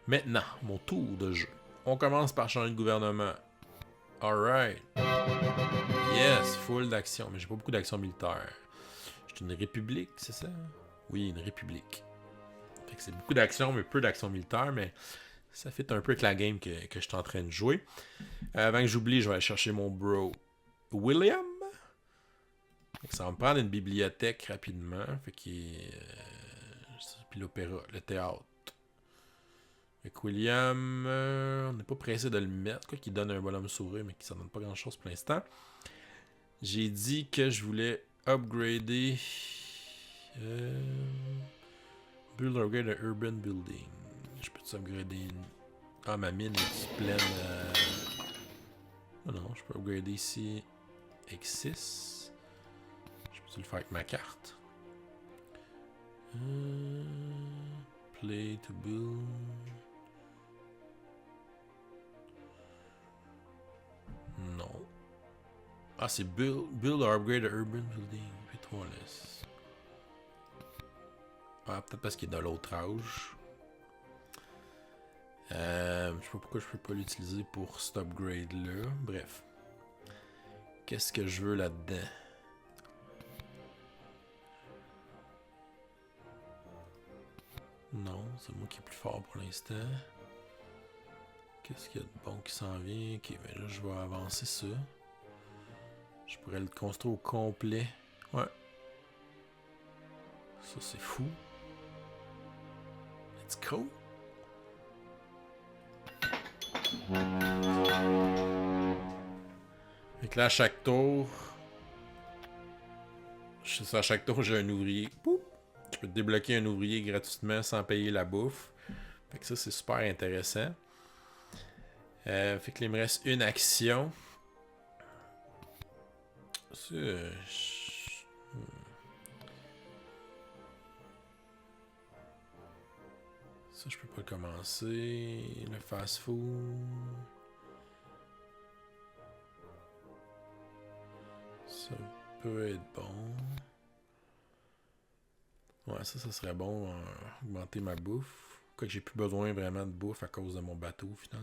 Maintenant, mon tour de jeu. On commence par changer de gouvernement. Alright. Yes, full d'action. Mais j'ai pas beaucoup d'action militaire. Je suis une république, c'est ça? Oui, une république. Fait que c'est beaucoup d'action, mais peu d'action militaire. Mais ça fait un peu avec la game que je suis en train de jouer. Avant que j'oublie, je vais aller chercher mon bro William. Fait que ça va me prendre une bibliothèque rapidement. Fait qu'il puis l'opéra, le théâtre. Fait que William, on n'est pas pressé de le mettre. Quoi qu'il donne un bonhomme sourire, mais qui ne donne pas grand chose pour l'instant. J'ai dit que je voulais upgrader. Build upgrade a urban building. Je peux-tu upgrader une... Ah, ma mine est pleine. Non, je peux upgrader ici avec 6. Je peux-tu le faire avec ma carte? Play to build. Non. Ah, c'est build or upgrade a urban building. Puis on laisse. Ah, peut-être parce qu'il est de l'autre âge. Je sais pas pourquoi je peux pas l'utiliser pour cet upgrade-là. Bref. Qu'est-ce que je veux là-dedans? Non, c'est moi qui est plus fort pour l'instant. Qu'est-ce qu'il y a de bon qui s'en vient? Ok, ben là, je vais avancer ça. Je pourrais le construire au complet. Ouais. Ça, c'est fou. Let's go. Fait que là, à chaque tour... À chaque tour, j'ai un ouvrier. Poup! Je peux débloquer un ouvrier gratuitement sans payer la bouffe. Fait que ça, c'est super intéressant. Fait que là, il me reste une action. Ça, ça, je peux pas commencer. Le fast-food. peut être bon. Ouais, ça serait bon. Augmenter ma bouffe. Quoique j'ai plus besoin vraiment de bouffe à cause de mon bateau, au final.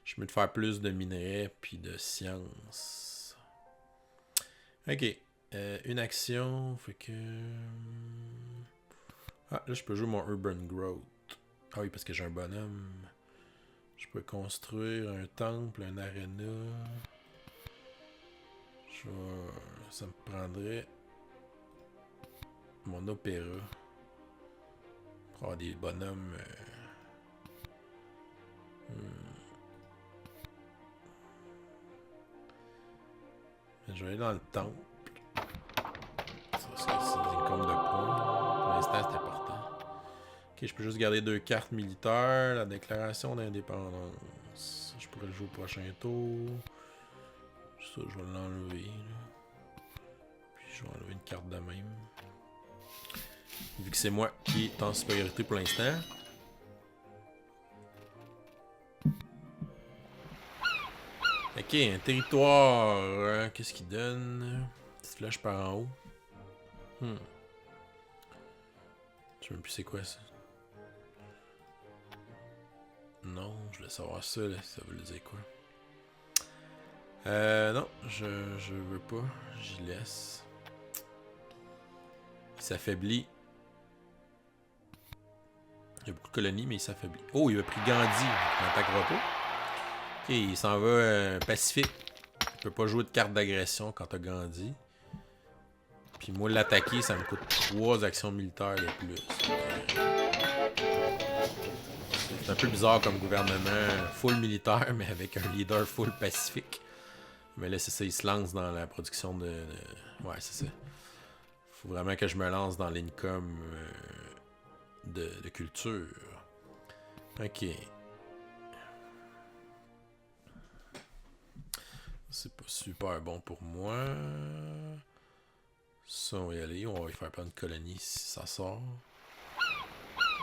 Je vais me faire plus de minerais puis de science. Ok. Une action. Fait que... Ah, là, je peux jouer mon Urban Growth. Ah oui, parce que j'ai un bonhomme. Je peux construire un temple, un arena. Ça me prendrait mon opéra pour avoir des bonhommes. Je vais aller dans le temple. Ça, c'est une compte de points. Pour l'instant, c'est important. Ok, je peux juste garder 2 cartes militaires. La déclaration d'indépendance. Je pourrais le jouer au prochain tour. Ça, je vais l'enlever. Puis je vais enlever une carte de même. Vu que c'est moi qui est en supériorité pour l'instant. Ok, un territoire. Qu'est-ce qu'il donne? Petite flèche par en haut. Je sais même plus c'est quoi ça. Non, je voulais savoir ça, là. Ça veut dire quoi? Non, je veux pas. J'y laisse. Il s'affaiblit. Il y a beaucoup de colonies, mais il s'affaiblit. Oh, il a pris Gandhi. Il n'attaquera pas. Ok, il s'en va Pacifique. Il peut pas jouer de carte d'agression quand t'as Gandhi. Puis moi, l'attaquer, ça me coûte 3 actions militaires de plus. C'est un peu bizarre comme gouvernement full militaire, mais avec un leader full pacifique. Mais là, c'est ça, il se lance dans la production de... Ouais, c'est ça. Faut vraiment que je me lance dans l'income de culture. Ok. C'est pas super bon pour moi. Ça, on va y aller. On va y faire plein de colonies si ça sort.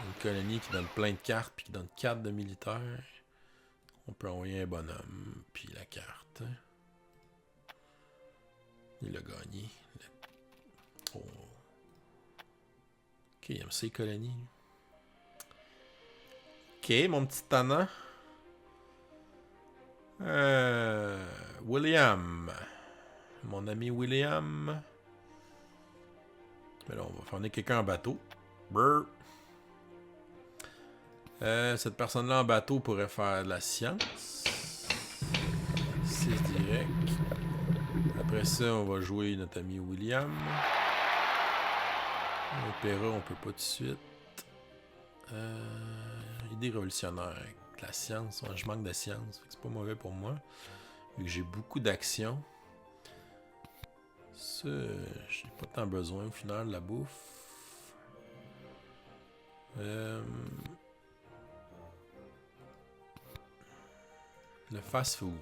Une colonie qui donne plein de cartes puis qui donne 4 de militaires. On peut envoyer un bonhomme puis la carte. Il a gagné. Oh. Ok, il aime ses colonies. Ok, mon petit tannant. William. Mon ami William. Mais là, on va faire venir quelqu'un en bateau. Brr. Cette personne-là en bateau pourrait faire de la science. 6 direct. Après ça, on va jouer notre ami William. L'opéra, on peut pas tout de suite. Idée révolutionnaire. Avec la science. Ouais, je manque de science. C'est pas mauvais pour moi. Vu que j'ai beaucoup d'actions. Ça, j'ai pas tant besoin au final de la bouffe. Le fast food.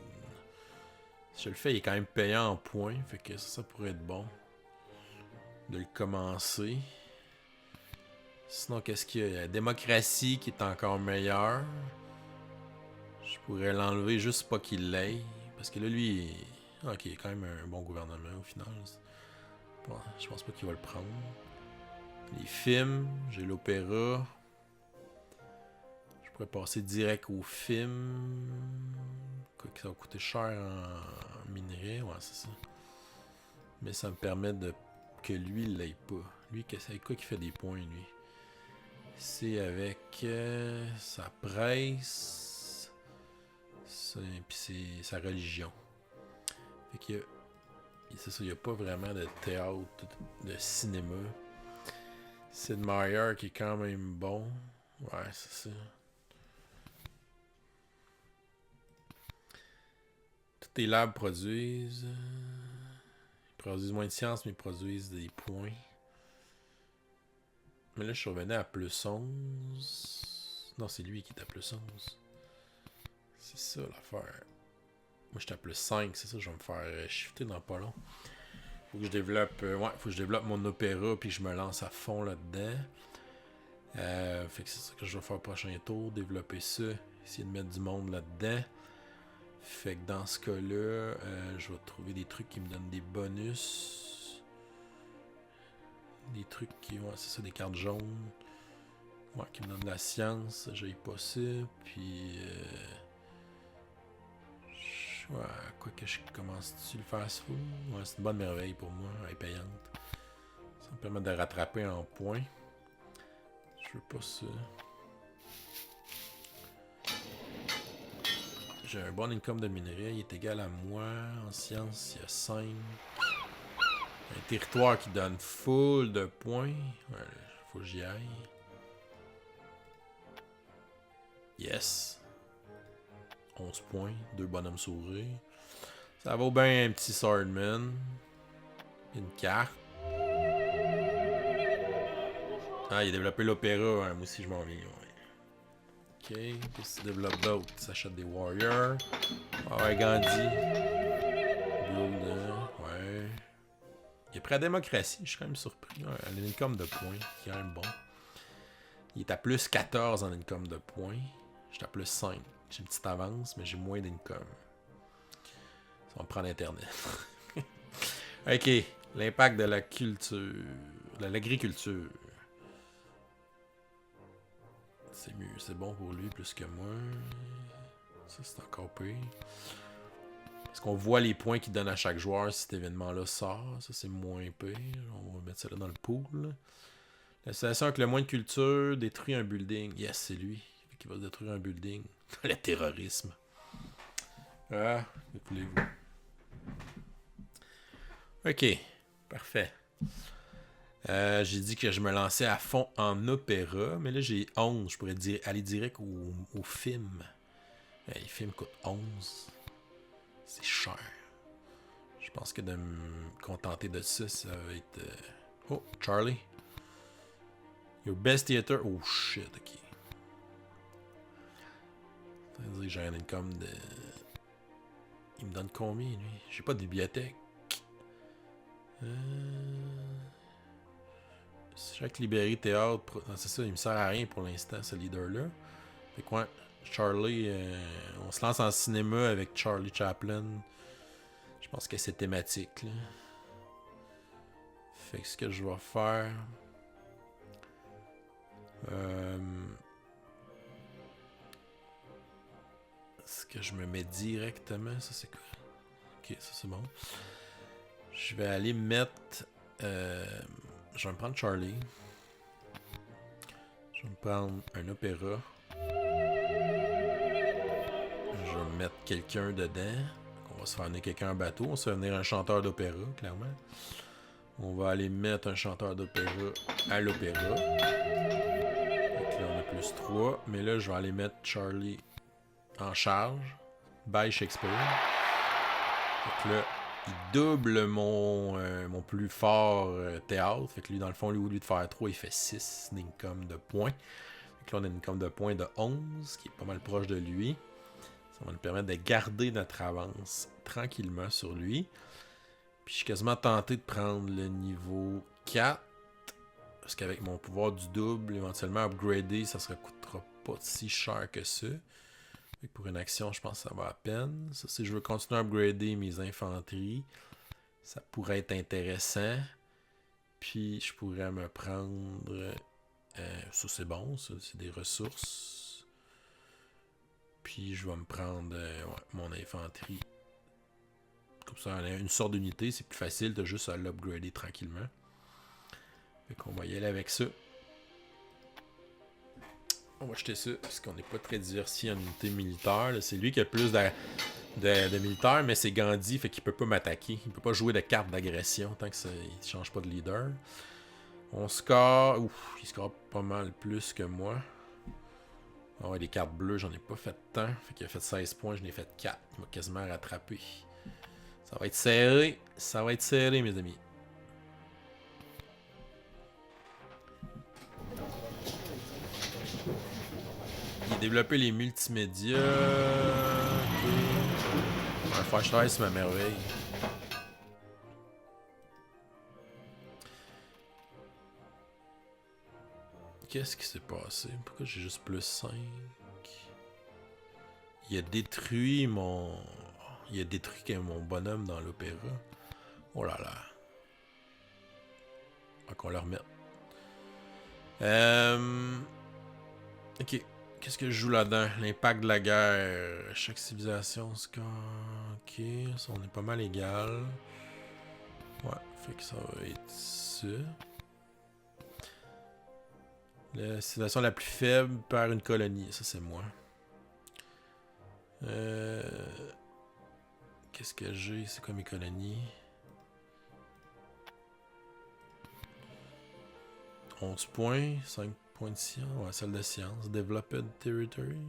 Si je le fais, il est quand même payant en points. Fait que ça pourrait être bon. De le commencer. Sinon, qu'est-ce qu'il y a? La démocratie qui est encore meilleure. Je pourrais l'enlever juste pas qu'il l'aille. Parce que là, lui, ok, il est quand même un bon gouvernement au final. Bon, je pense pas qu'il va le prendre. Les films, j'ai l'opéra. Je pourrais passer direct au film. Quoi que ça va coûter cher en minerais, ouais, c'est ça. Mais ça me permet de que lui, il l'aille pas. Lui, c'est quoi qui fait des points, lui? C'est avec sa presse. Puis c'est sa religion. Fait qu'il y a... C'est ça, il n'y a pas vraiment de théâtre, de cinéma. Sid Meier qui est quand même bon. Ouais, c'est ça. Toutes les labs produisent. Ils produisent moins de science, mais ils produisent des points. Mais là, je suis revenu à plus 11. Non, c'est lui qui est à plus 11. C'est ça l'affaire. Moi, j'étais à plus 5, c'est ça, je vais me faire shifter dans pas long. Faut que je développe. Faut que je développe mon opéra puis je me lance à fond là-dedans. Fait que c'est ça que je vais faire au prochain tour, développer ça, essayer de mettre du monde là-dedans. Fait que dans ce cas-là, je vais trouver des trucs qui me donnent des bonus. des trucs qui... Ouais, c'est ça, des cartes jaunes. Ouais, qui me donnent de la science. J'ai pas ça. Puis... Ouais, quoi que je commence-tu le fast-food? Ouais, c'est une bonne merveille pour moi. Elle est payante. Ça me permet de rattraper en points. Je veux pas ça. J'ai un bon income de minerais. Il est égal à moi. En science, il y a 5. Un territoire qui donne full de points. Ouais, faut que j'y aille. Yes. 11 points. 2 bonhommes souris. Ça vaut bien un petit Swordman. Une carte. Ah, il a développé l'opéra. Hein. Moi aussi, je m'en viens. Ouais. Ok. Qu'est-ce qu'il développe d'autre? Il s'achète des Warriors. Ah ouais, Gandhi. Build, ouais. Il est prêt à la démocratie. Je suis quand même surpris. Ouais, un income de points. C'est quand même bon. Il est à plus 14 en income de points. J'étais à plus 5. J'ai une petite avance, mais j'ai moins d'income. Ça va me prendre Internet. Ok. L'impact de la culture. De l'agriculture. C'est mieux. C'est bon pour lui plus que moi. Ça, c'est encore pire. Est-ce qu'on voit les points qu'il donne à chaque joueur si cet événement-là sort? Ça, c'est moins pire. On va mettre ça là dans le pool. L'association avec le moins de culture détruit un building. Yes, c'est lui qui va détruire un building. Le terrorisme. Ah, que voulez-vous? Ok, parfait. J'ai dit que je me lançais à fond en opéra, mais là j'ai 11. Je pourrais aller direct au film. Les films coûtent 11. C'est cher. Je pense que de me contenter de ça, ça va être... Oh, Charlie. Your best theater. Oh shit, ok. Ça veut dire que j'ai un income de... Il me donne combien, lui? J'ai pas de bibliothèque. Chaque librairie théâtre... Non, c'est ça, il me sert à rien pour l'instant, ce leader-là. Fait quoi? Charlie... on se lance en cinéma avec Charlie Chaplin. Je pense que c'est thématique, là. Fait que ce que je vais faire... Est-ce que je me mets directement? Ça, c'est quoi? Ok, ça, c'est bon. Je vais aller mettre... je vais me prendre Charlie. Je vais me prendre un opéra. Je vais mettre quelqu'un dedans. On va se faire venir quelqu'un en bateau. On va se faire venir un chanteur d'opéra, clairement. On va aller mettre un chanteur d'opéra à l'opéra. Donc là, on a plus 3. Mais là, je vais aller mettre Charlie en charge. By Shakespeare. Donc là, il double mon plus fort théâtre. Fait que lui, dans le fond, lui, au lieu de faire 3, il fait 6 d'income de points. Fait que là, on a une income de points de 11, qui est pas mal proche de lui. Ça va nous permettre de garder notre avance tranquillement sur lui. Puis je suis quasiment tenté de prendre le niveau 4. Parce qu'avec mon pouvoir du double, éventuellement upgrader, ça ne coûtera pas si cher que ça. Fait que pour une action, je pense que ça va à peine. Ça, si je veux continuer à upgrader mes infanteries, ça pourrait être intéressant. Puis je pourrais me prendre... ça c'est bon, ça c'est des ressources. Puis je vais me prendre mon infanterie. Comme ça, une sorte d'unité, c'est plus facile de juste à l'upgrader tranquillement. Fait qu'on va y aller avec ça. On va acheter ça, parce qu'on n'est pas très diversifié en unité militaire. C'est lui qui a le plus de militaires, mais c'est Gandhi, fait qu'il peut pas m'attaquer. Il peut pas jouer de carte d'agression tant qu'il ne change pas de leader. On score... Ouf, il score pas mal plus que moi. Ah ouais, les cartes bleues, j'en ai pas fait tant. Fait qu'il a fait 16 points, je n'ai fait 4. Il m'a quasiment rattrapé. Ça va être serré. Ça va être serré, mes amis. Il a développé les multimédias. Okay. Un flash c'est ma merveille. Qu'est-ce qui s'est passé? Pourquoi j'ai juste plus 5? Il a détruit mon... Il a détruit mon bonhomme dans l'opéra. Oh là là. qu'on le remette. Ok. Qu'est-ce que je joue là-dedans? L'impact de la guerre. Chaque civilisation score. Ok. Ça, on est pas mal égal. Ouais. Fait que ça va être ça. La civilisation la plus faible perd une colonie. Ça, c'est moi. Qu'est-ce que j'ai? C'est quoi mes colonies? 11 points. 5 points de science. Ouais, salle de science. Developed Territory.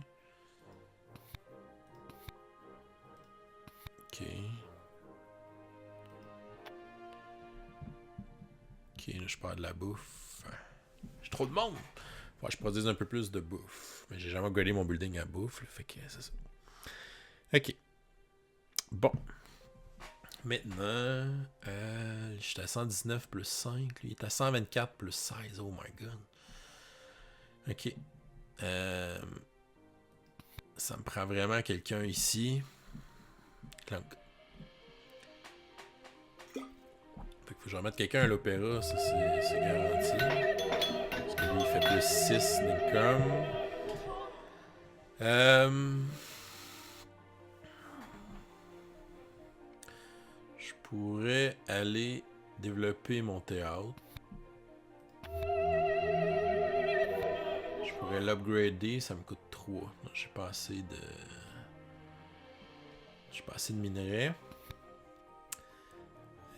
Ok. Ok, là, je perds de la bouffe. J'ai trop de monde! Faut que je produise un peu plus de bouffe. Mais j'ai jamais upgradé mon building à bouffe. Là, fait que c'est ça. Ok. Bon. Maintenant, j'étais à 119 plus 5. Lui, il est à 124 plus 16. Oh my god. Ok. Ça me prend vraiment quelqu'un ici. Clank. Fait que faut que je remette quelqu'un à l'opéra. Ça, c'est garanti. Parce que lui, il fait plus 6 d'income. Je pourrais aller développer mon théâtre. Je pourrais l'upgrader, ça me coûte 3. J'ai pas assez de... J'ai pas assez de minerais.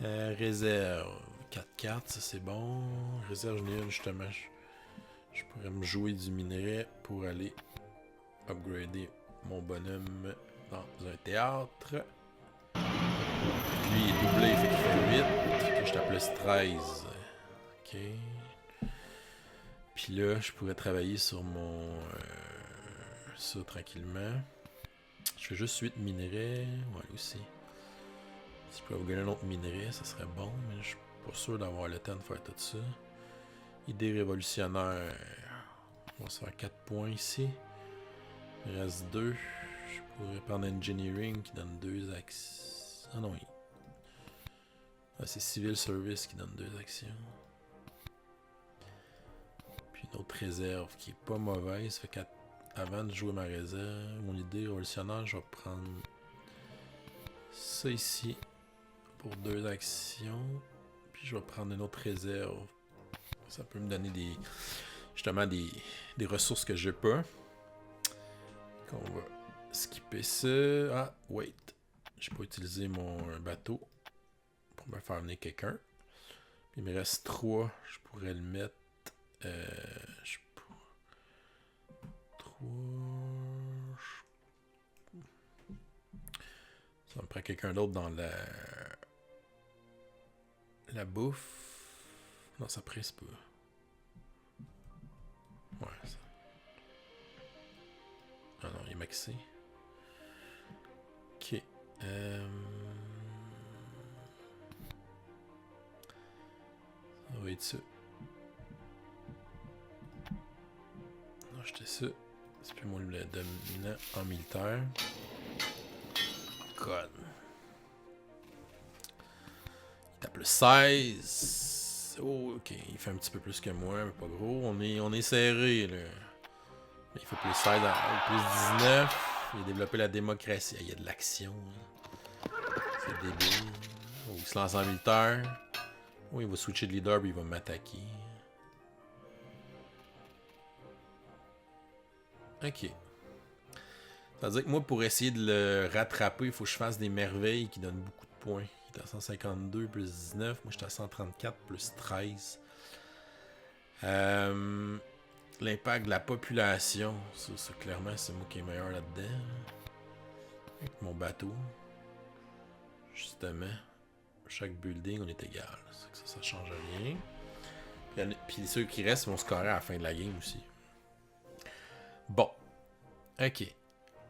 Réserve. 4-4, ça c'est bon. Réserve, j'en ai une justement. Je pourrais me jouer du minerai pour aller upgrader mon bonhomme dans un théâtre. Lui, il est doublé, fait qu'il fait 8. Puis je tape plus 13. Ok. Puis là, je pourrais travailler sur mon... ça tranquillement. Je fais juste 8 minerais. Ouais, lui aussi. Si je pouvais vous gagner un autre minerai, ça serait bon, mais je suis pas sûr d'avoir le temps de faire tout ça. Idée révolutionnaire. On va se faire 4 points ici. Il reste 2. Je pourrais prendre Engineering qui donne 2 actions. Ah non, c'est Civil Service qui donne 2 actions. Puis une autre réserve qui est pas mauvaise. Fait qu'avant de jouer ma réserve, mon idée révolutionnaire, je vais prendre ça ici pour 2 actions. Puis je vais prendre une autre réserve. Ça peut me donner justement des ressources que j'ai pas. On va skipper ça. Ah, wait. J'ai pas utilisé mon bateau pour me faire venir quelqu'un. Il me reste 3. Je pourrais le mettre. Je pourrais... 3. Ça me prend quelqu'un d'autre dans la bouffe. Non, ça presse pas. Ouais, ça. Ah non, il est maxé. Ok. Ça va être ça. Non, j'étais ça. C'est plus moi le dominant en militaire. God. Il tape le 16. Oh, ok. Il fait un petit peu plus que moi, mais pas gros. On est serré, là. Il fait plus 16, plus 19. Il a développé la démocratie. Il y a de l'action. Hein. C'est débile. Oh, il se lance en militaire. Oh, il va switcher de leader puis il va m'attaquer. Ok. Ça veut dire que moi, pour essayer de le rattraper, il faut que je fasse des merveilles qui donnent beaucoup de points. Il est à 152 plus 19. Moi, je suis à 134 plus 13. L'impact de la population. Ça, clairement, c'est moi qui est meilleur là-dedans. Avec mon bateau. Justement. Chaque building, on est égal. Ça change rien. Puis ceux qui restent vont scorer à la fin de la game aussi. Bon. Ok.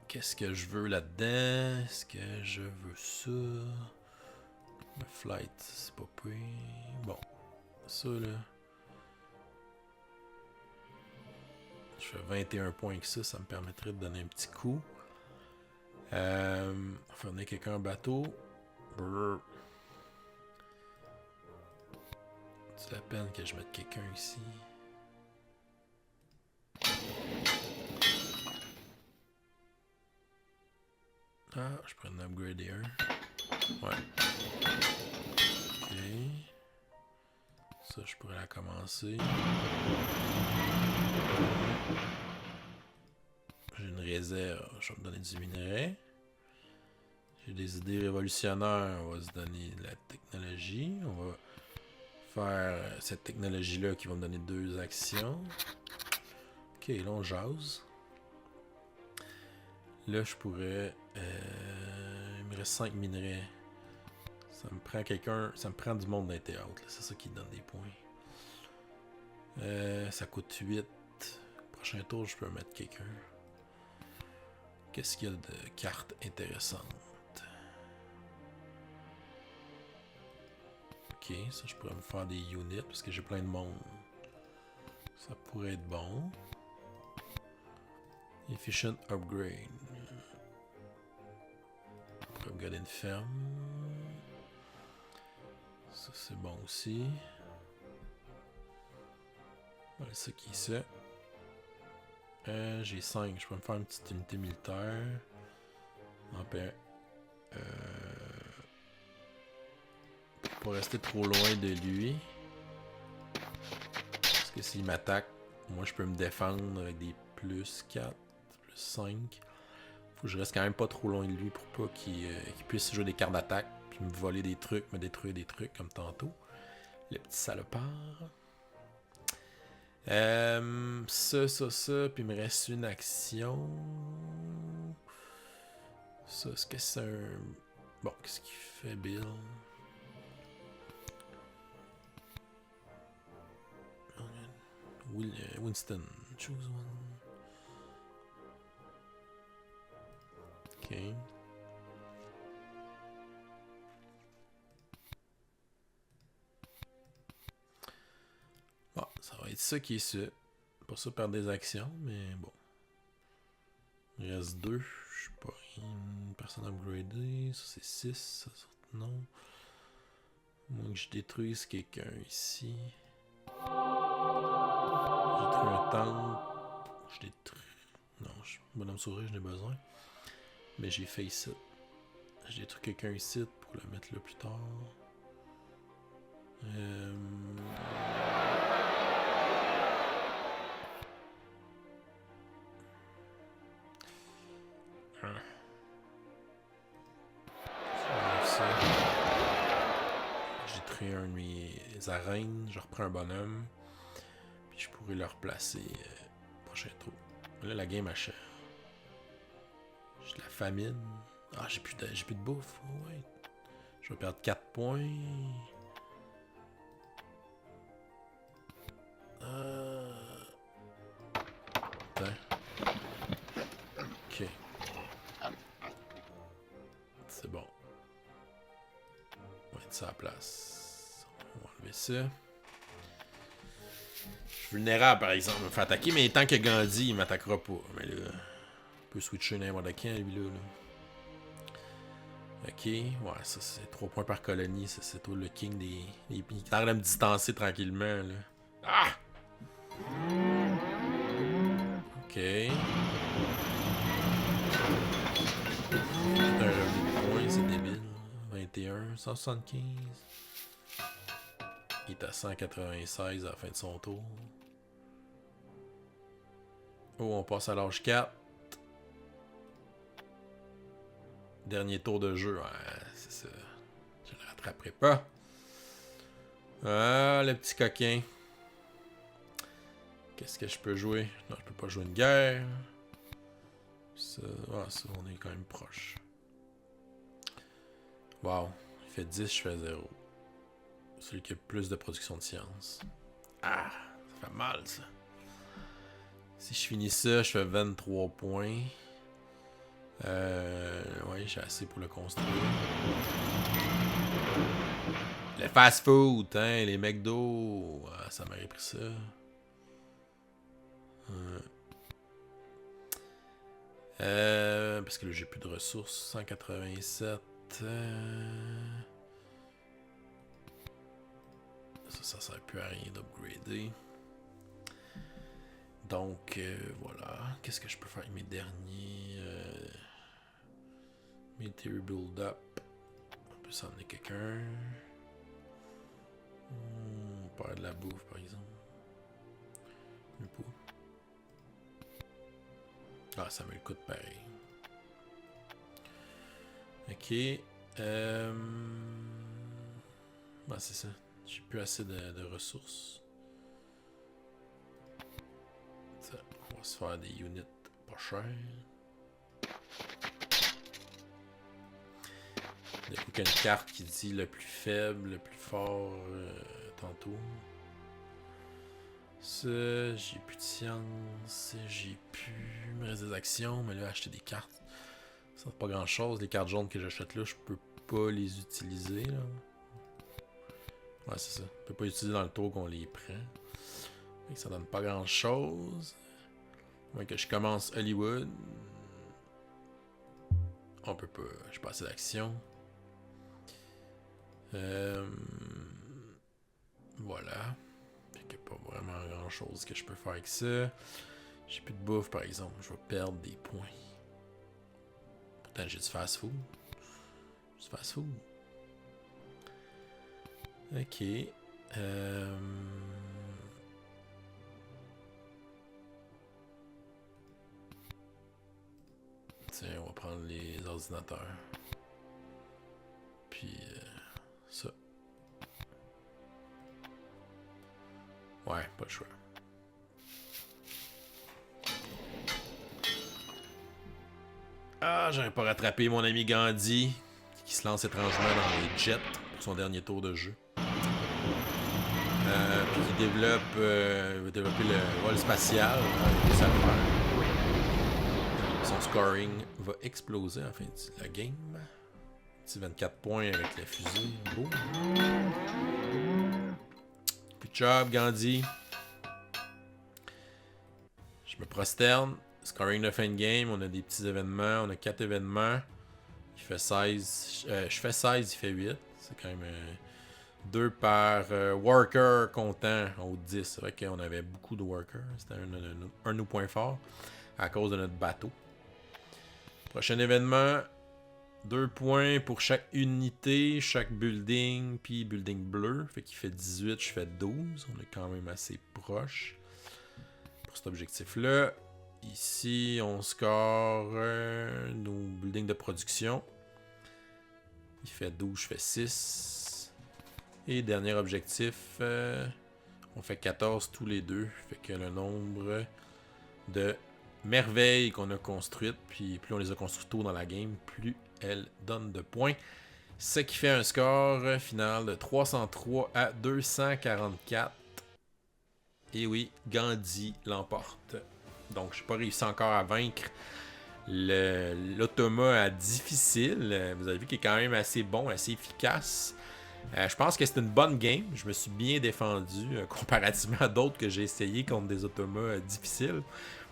Qu'est-ce que je veux là-dedans? Est-ce que je veux ça? Le flight, c'est pas pire. Bon. Ça, là. Je fais 21 points avec ça. Ça me permettrait de donner un petit coup. Faire venir quelqu'un en bateau. Brrr. C'est la peine que je mette quelqu'un ici. Ah, je pourrais en upgrader un. Ouais. Ok. Ça, je pourrais la commencer. J'ai une réserve. Je vais me donner du minerai. J'ai des idées révolutionnaires. On va se donner de la technologie. On va faire cette technologie-là qui va me donner 2 actions. Ok, là on jase. Là, je pourrais... il me reste 5 minerais. Ça me prend quelqu'un... Ça me prend du monde dans les théâtres. C'est ça qui donne des points. Ça coûte 8. Prochain tour, je peux mettre quelqu'un. Qu'est-ce qu'il y a de cartes intéressantes? Ok, ça, je pourrais me faire des units parce que j'ai plein de monde. Ça pourrait être bon. Efficient upgrade. On pourrait upgrader une ferme. Ça, c'est bon aussi. Voilà, ça qui est ça. J'ai 5. Je peux me faire une petite unité militaire. En paix. Pour pas rester trop loin de lui. Parce que s'il m'attaque, moi je peux me défendre avec des plus 4, plus 5. Faut que je reste quand même pas trop loin de lui pour pas qu'il puisse jouer des cartes d'attaque. Puis me voler des trucs, me détruire des trucs comme tantôt. Le petit salopard. Ça. Puis il me reste une action. Ça, est-ce que c'est un... Bon, qu'est-ce qu'il fait, Bill? Winston. Choose one. Ok. Bon, ça va être ça qui est ça. Pas ça perdre des actions, mais bon. Il reste 2. Je sais pas. Une personne upgradée. Ça, c'est 6. Ça, non. Moi que je détruise quelqu'un ici. Je détruis un tank. Je détruis... Non, bonhomme souris, je n'ai besoin. Mais j'ai fait ici. Je détruis quelqu'un ici pour le mettre là plus tard. J'ai détruit un de mes arènes. Je reprends un bonhomme. Puis je pourrais le replacer prochain tour. Là, la game achève. J'ai de la famine. Ah, j'ai plus de bouffe. Oh, ouais. Je vais perdre 4 points. Attends. Ok. C'est bon. On va mettre ça à la place. On va enlever ça. Je suis vulnérable, par exemple. Il me fait attaquer, mais tant que Gandhi, il m'attaquera pas. Mais là, on peut switcher n'importe quand, lui, là. Ok, ouais, ça c'est 3 points par colonie. Ça, c'est toi le king des... Il est en train de me distancer tranquillement, là. Ah! Ok. C'est un revenu de points, c'est débile. 21, 175. Il est à 196 à la fin de son tour. Oh, on passe à l'âge 4. Dernier tour de jeu. Ouais, c'est ça. Je le rattraperai pas. Ah, le petit coquin. Qu'est-ce que je peux jouer? Non, je peux pas jouer une guerre. Ça, ça, on est quand même proche. Wow. Il fait 10, je fais 0. Celui qui a plus de production de science. Ah, ça fait mal, ça. Si je finis ça, je fais 23 points. Ouais, j'ai assez pour le construire. Le fast-food, hein, les McDo. Ah, ça m'aurait pris ça. Parce que là, j'ai plus de ressources. 187. Ça, ça sert plus à rien d'upgrader. Donc, voilà. Qu'est-ce que je peux faire avec mes derniers... Military build-up. On peut s'emmener quelqu'un. On peut avoir de la bouffe, par exemple. Le pot. Ah, ça me le coûte pareil. Ok. Bah, c'est ça. J'ai plus assez de ressources. Ça, on va se faire des units pas chers. Il y a une carte qui dit le plus faible, le plus fort tantôt. Ça, j'ai plus de science, j'ai plus. Il me reste des actions, mais là, acheter des cartes, ça fait pas grand chose. Les cartes jaunes que j'achète là, je peux pas les utiliser. Là. Ouais, c'est ça. Je peux pas les utiliser dans le tour qu'on les prend. Donc, ça donne pas grand chose. Moi, que je commence Hollywood. On peut pas. J'ai pas assez d'actions. Voilà. Fait qu'il n'y a pas vraiment grand chose que je peux faire avec ça. J'ai plus de bouffe par exemple. Je vais perdre des points. Pourtant j'ai du fast food. Du fast food. Ok. Tiens, on va prendre les ordinateurs. Puis ça. Ouais, pas le choix. Ah, j'aurais pas rattrapé mon ami Gandhi qui se lance étrangement dans les jets pour son dernier tour de jeu. Puis qui développe, va développer le vol spatial. Ça le faire. Son scoring va exploser à la fin de la game. Petit 24 points avec la fusée. Beau. Good job, Gandhi. Je me prosterne. Scoring de fin de game. On a des petits événements. On a 4 événements. Il fait 16. Je fais 16, il fait 8. C'est quand même 2 par worker comptant au 10. C'est vrai qu'on avait beaucoup de workers. C'était un de nos points forts à cause de notre bateau. Prochain événement. 2 points pour chaque unité, chaque building, puis building bleu. Fait qu'il fait 18, je fais 12. On est quand même assez proche pour cet objectif-là. Ici, on score nos buildings de production. Il fait 12, je fais 6. Et dernier objectif, on fait 14 tous les deux. Fait que le nombre de merveilles qu'on a construites, puis plus on les a construites tôt dans la game, plus elles donnent de points. Ce qui fait un score final de 303 à 244. Et oui, Gandhi l'emporte. Donc, je n'ai pas réussi encore à vaincre l'automa difficile. Vous avez vu qu'il est quand même assez bon, assez efficace. Je pense que c'est une bonne game. Je me suis bien défendu comparativement à d'autres que j'ai essayé contre des automas difficiles.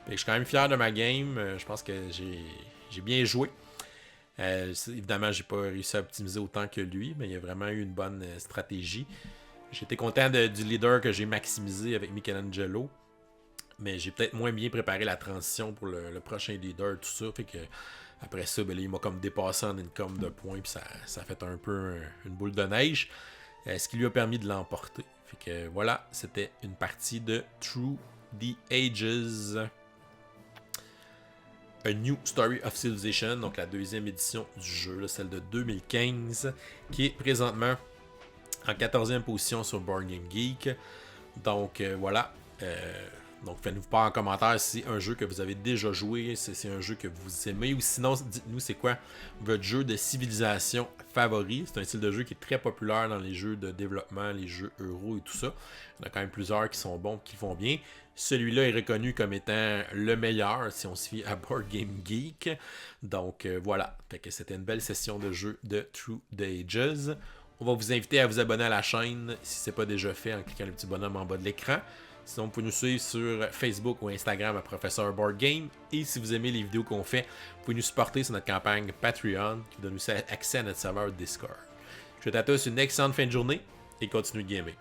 Je suis quand même fier de ma game. Je pense que j'ai bien joué. Évidemment, j'ai pas réussi à optimiser autant que lui, mais il y a vraiment eu une bonne stratégie. J'étais content du leader que j'ai maximisé avec Michelangelo, mais j'ai peut-être moins bien préparé la transition pour le prochain leader, tout ça. Fait que après ça, ben là, il m'a comme dépassé en income de points, puis ça a fait un peu une boule de neige, ce qui lui a permis de l'emporter. Fait que voilà, c'était une partie de Through the Ages. A New Story of Civilization, donc la deuxième édition du jeu, là, celle de 2015, qui est présentement en 14e position sur Board Game Geek. Donc voilà. Donc faites-nous part en commentaire si c'est un jeu que vous avez déjà joué, si c'est un jeu que vous aimez, ou sinon dites-nous c'est quoi votre jeu de civilisation favori. C'est un style de jeu qui est très populaire dans les jeux de développement, les jeux euro et tout ça. Il y en a quand même plusieurs qui sont bons, qui font bien. Celui-là est reconnu comme étant le meilleur si on se fie à Board Game Geek. Donc voilà, fait que c'était une belle session de jeu de Through the Ages. On va vous inviter à vous abonner à la chaîne si ce n'est pas déjà fait en cliquant le petit bonhomme en bas de l'écran. Sinon, vous pouvez nous suivre sur Facebook ou Instagram à Professeur Board Game. Et si vous aimez les vidéos qu'on fait, vous pouvez nous supporter sur notre campagne Patreon qui vous donne aussi accès à notre serveur Discord. Je vous souhaite à tous une excellente fin de journée et continuez de gamer.